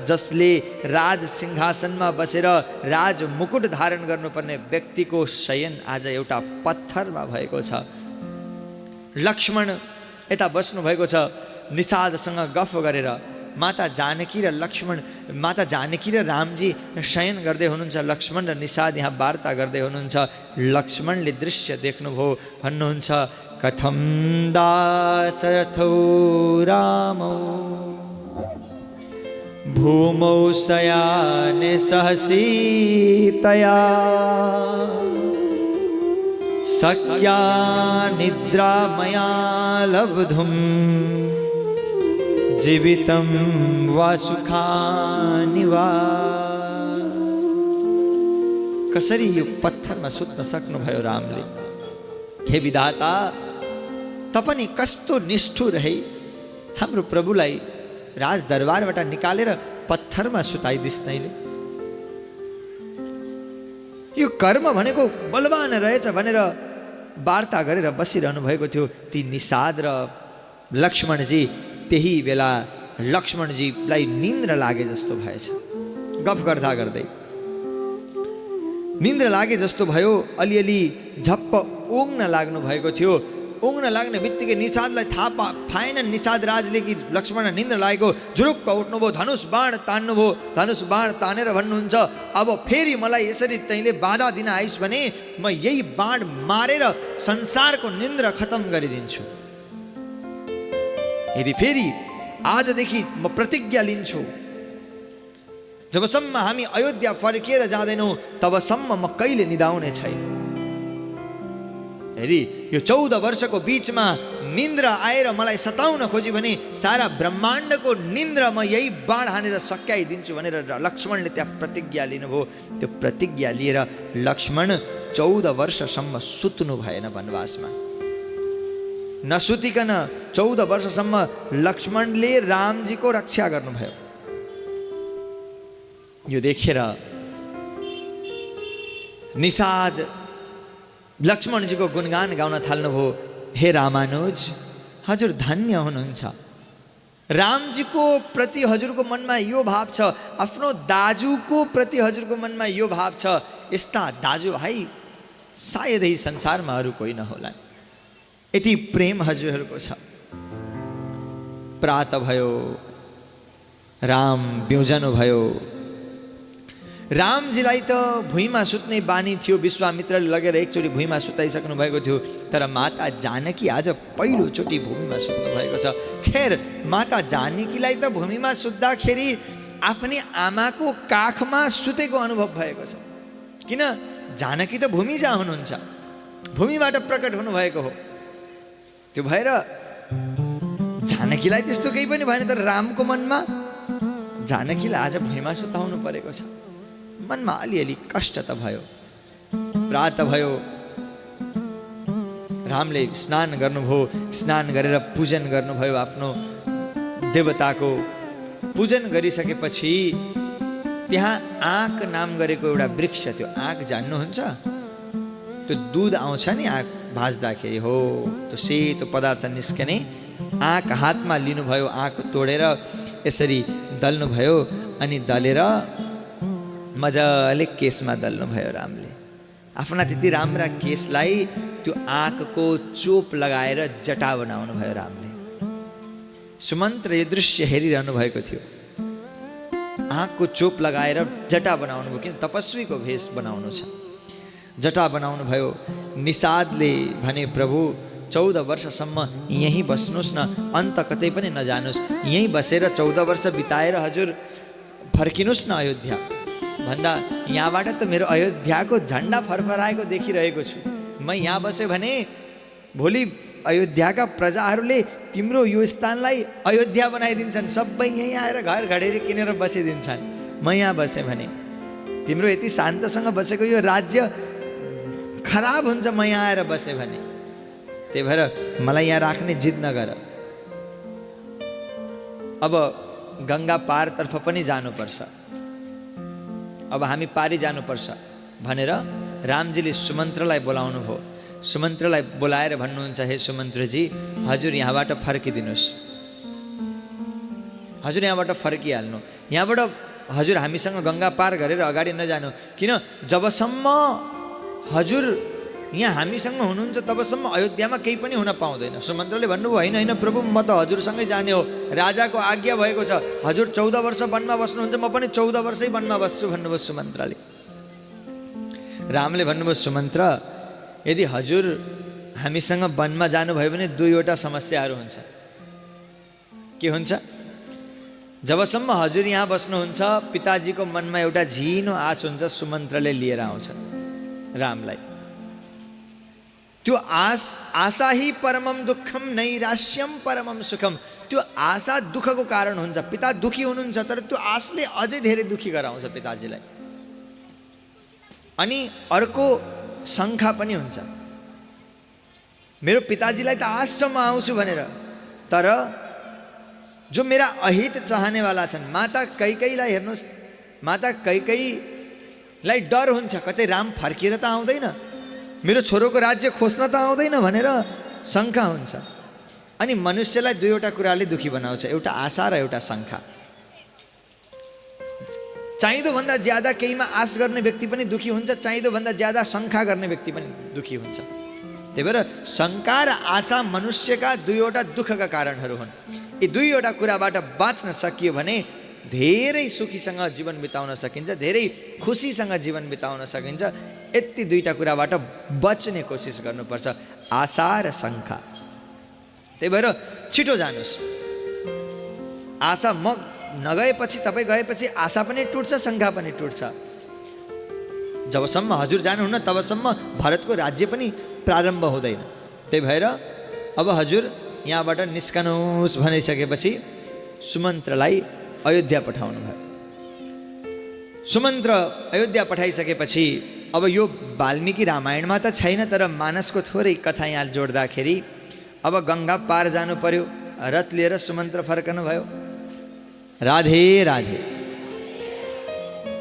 जसले राज सिंहासनमा बसेर राज मुकुट धारण गर्नुपर्ने व्यक्तिको शयन आज एउटा पत्थरमा भएको छ। लक्ष्मण यता बस्नु भएको छ निषादसँग गफ गरेर। माता जानकी र लक्ष्मण, माता जानकी र रामजी शयन गर्दै हुनुहुन्छ, लक्ष्मण र निषाद यहाँ वार्ता गर्दै हुनुहुन्छ। लक्ष्मणले दृश्य देख्नुभयो, भन्नुहुन्छ, कथम दाशरथो रामो भूमौ शयाने सहसीतया सख्या निद्रा मया लब्धुम् जीवितं वा सुखानि वा। कसरी यो पत्थरमा सुत्न सक्नुभयो रामले? हे विधाता, तपाईं कस्तो निष्ठुर है, हाम्रो प्रभुलाई राज दरबारबाट निकालेर पत्थरमा सुताइदिस् तैँले। यो कर्म भनेको बलवान रहेछ भनेर वार्ता गरेर बसिरहनु भएको थियो ती निषाद र लक्ष्मणजी। त्यही बेला लक्ष्मणजीलाई निन्द्रा लागे जस्तो भएछ, गफ गर्दा गर्दै निन्द्रा लागे जस्तो भयो। अलिअलि झप्प ओङ्न लाग्नु भएको थियो। ओङ्न लाग्ने बित्तिकै निषादलाई थाहा पाएन निषाद राजले कि लक्ष्मण निन्द्रा लागेको। झुरुक्क उठ्नुभयो, धनुष बाण तान्नुभयो। धनुष बाण तानेर भन्नुहुन्छ, अब फेरि मलाई यसरी तैँले बाधा दिन आइस् भने म यही बाण मारेर संसारको निन्द्रा खतम गरिदिन्छु। यदि फेरि आजदेखि म प्रतिज्ञा लिन्छु, जबसम्म हामी अयोध्या फर्किएर जाँदैनौँ तबसम्म म कहिले निदाउने छैन। यदि यो 14 वर्षको बिचमा निन्द्रा आएर मलाई सताउन खोज्यो भने सारा ब्रह्माण्डको निन्द्रा म यही बाण हानेर सकाइदिन्छु भनेर लक्ष्मणले त्यहाँ प्रतिज्ञा लिनुभयो। त्यो प्रतिज्ञा लिएर लक्ष्मण 14 वर्षसम्म सुत्नु भएन वनवासमा। नसुतिकन 14 वर्षसम्म लक्ष्मणले रामजीको रक्षा गर्नुभयो। यो देखेर निषाद लक्ष्मणजीको गुणगान गाउन थाल्नुभयो। हे रामानुज, हजुर धन्य हुनुहुन्छ, रामजीको प्रति हजुरको मनमा यो भाव छ, आफ्नो दाजुको प्रति हजुरको मनमा यो भाव छ, यस्ता दाजुभाइ सायदै संसारमा अरू कोही नहोला। यति प्रेम हजुरहरूको छ। प्रात भयो, राम बिउजनु भयो। रामजीलाई त भुइँमा सुत्ने बानी थियो, विश्वामित्रले लगेर एकचोटि भुइँमा सुताइसक्नु भएको थियो, तर माता जानकी आज पहिलोचोटि भूमिमा सुत्नु भएको छ। खेर माता जानकीलाई त भूमिमा सुत्दाखेरि आफ्नै आमाको काखमा सुतेको अनुभव भएको छ, किन जानकी त भूमिजा हुनुहुन्छ, भूमिबाट प्रकट हुनुभएको हो। त्यो भएर जानकीलाई त्यस्तो केही पनि भएन, तर रामको मनमा जानकीलाई आज भुइँमा सुताउनु परेको छ। मनमा अलिअलि कष्ट त भयो। प्रात भयो, रामले स्नान गर्नुभयो, स्नान गरेर पूजन गर्नुभयो, आफ्नो देवताको पूजन गरिसकेपछि त्यहाँ आँक नाम गरेको एउटा वृक्ष थियो। आँक जान्नुहुन्छ? त्यो दुध आउँछ नि आँक भाज्दाखेरि, हो त्यो सेतो पदार्थ निस्कने आँक हातमा लिनुभयो, आँक तोडेर यसरी दल्नुभयो, अनि दलेर मजाले केसमा दल्नुभयो रामले। आफ्ना त्यति राम्रा केसलाई त्यो आँकको चोप लगाएर जटा बनाउनु भयो रामले। सुमन्त्र यो दृश्य हेरिरहनु भएको थियो। आँकको चोप लगाएर जटा बनाउनु भयो, किन तपस्वीको भेष बनाउनु छ। जटा बनाउनु भयो। निषादले भने प्रभु 14 वर्षसम्म यहीँ बस्नुहोस् न, अन्त कतै पनि नजानुहोस्, यहीँ बसेर 14 वर्ष बिताएर हजुर फर्किनुहोस् न अयोध्या भन्दा यहाँबाट त मेरो अयोध्याको झन्डा फरफराएको देखिरहेको छु। म यहाँ बसेँ भने भोलि अयोध्याका प्रजाहरूले तिम्रो यो स्थानलाई अयोध्या बनाइदिन्छन्, सबै यहीँ आएर घर घडेरी किनेर बसिदिन्छन्। म यहाँ बसेँ भने तिम्रो यति शान्तसँग बसेको यो राज्य खराब हुन्छ, म यहाँ आएर बसेँ भने। त्यही भएर मलाई यहाँ राख्ने जिद नगर। अब गङ्गा पारतर्फ पनि जानुपर्छ, अब हामी पारी जानुपर्छ भनेर रामजीले सुमन्त्रलाई बोलाउनु भयो। सुमन्त्रलाई बोलाएर भन्नुहुन्छ, हे सुमन्त्रजी, हजुर यहाँबाट फर्किदिनुहोस्, हजुर यहाँबाट फर्किहाल्नु, यहाँबाट हजुर हामीसँग गङ्गा पार गरेर अगाडि नजानु, किन जबसम्म हजुर यहाँ हामीसँग हुनुहुन्छ तबसम्म अयोध्यामा केही पनि हुन पाउँदैन। सुमन्त्रले भन्नुभयो, होइन होइन प्रभु, म त हजुरसँगै जाने हो, राजाको आज्ञा भएको छ, हजुर 14 वर्ष वनमा बस्नुहुन्छ, म पनि 14 वर्षै वनमा बस्छु भन्नुभयो सुमन्त्रले। रामले भन्नुभयो, सुमन्त्र, यदि हजुर हामीसँग वनमा जानुभयो भने दुईवटा समस्याहरू हुन्छ। के हुन्छ? जबसम्म हजुर यहाँ बस्नुहुन्छ पिताजीको मनमा एउटा झिनो आश हुन्छ, सुमन्त्रले लिएर आउँछ रामलाई। त्यो आशा ही परमम दुःखम नैराश्यम परमम सुखम। त्यो आशा दुःखको कारण हुन्छ। पिता दुखी हुनुहुन्छ, तर त्यो आशले अझै धेरै दुखी गराउँछ पिताजीलाई। अनि अर्को शङ्का पनि हुन्छ, मेरो पिताजीलाई त आश छ म आउँछु भनेर, तर जो मेरा अहित चाहनेवाला छन्, माता कैकेयीलाई हेर्नुहोस्, माता कैकेयीलाई डर हुन्छ, कतै राम फर्किएर त आउँदैन, मेरो छोरोको राज्य खोज्न त आउँदैन भनेर शङ्का हुन्छ। अनि मनुष्यलाई दुईवटा कुराले दुखी बनाउँछ, एउटा आशा र एउटा शङ्का। चाहिँदोभन्दा ज्यादा केहीमा आश गर्ने व्यक्ति पनि दुखी हुन्छ, चाहिँदोभन्दा ज्यादा शङ्का गर्ने व्यक्ति पनि दुखी हुन्छ। त्यही भएर शङ्का र आशा मनुष्यका दुईवटा दुःखका कारणहरू हुन्। यी दुईवटा कुराबाट बाँच्न सकियो भने धेरै सुखीसँग जीवन बिताउन सकिन्छ, धेरै खुसीसँग जीवन बिताउन सकिन्छ। यति दुईटा कुराबाट बच्ने कोसिस गर्नुपर्छ, आशा र शङ्का। त्यही भएर छिटो जानुहोस्। आशा म नगएपछि, तपाईँ गएपछि आशा पनि टुट्छ, शङ्का पनि टुट्छ। जबसम्म हजुर जानुहुन्न तबसम्म भरतको राज्य पनि प्रारम्भ हुँदैन। त्यही भएर अब हजुर यहाँबाट निस्कनुहोस् भनिसकेपछि सुमन्त्रलाई अयोध्या पठाउनु भयो। सुमन्त्र अयोध्या पठाइसकेपछि अब यो वाल्मीकि रामायणमा त छैन, तर मानसको थोरै कथा यहाँ जोड्दाखेरि अब गङ्गा पार जानु पर्यो। रथ लिएर सुमन्त्र फर्कनु भयो। राधे राधे,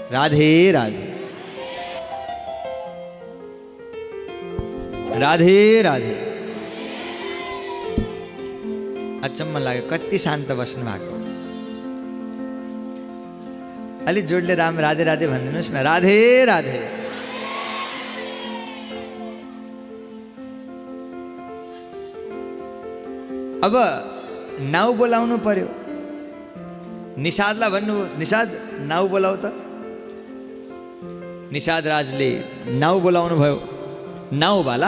राधे राधे, राधे राधे। अचम्म लाग्यो, कति शान्त बस्नु भएको। अलि जोडले राम राधे राधे भनिदिनुहोस् न। राधे राधे। अब नाउ बोलाउनु पर्यो। निषादलाई भन्नुभयो, निषाद नाउ बोलाऊ त। निषाद राजले नाउ बोलाउनु भयो। नाउवाला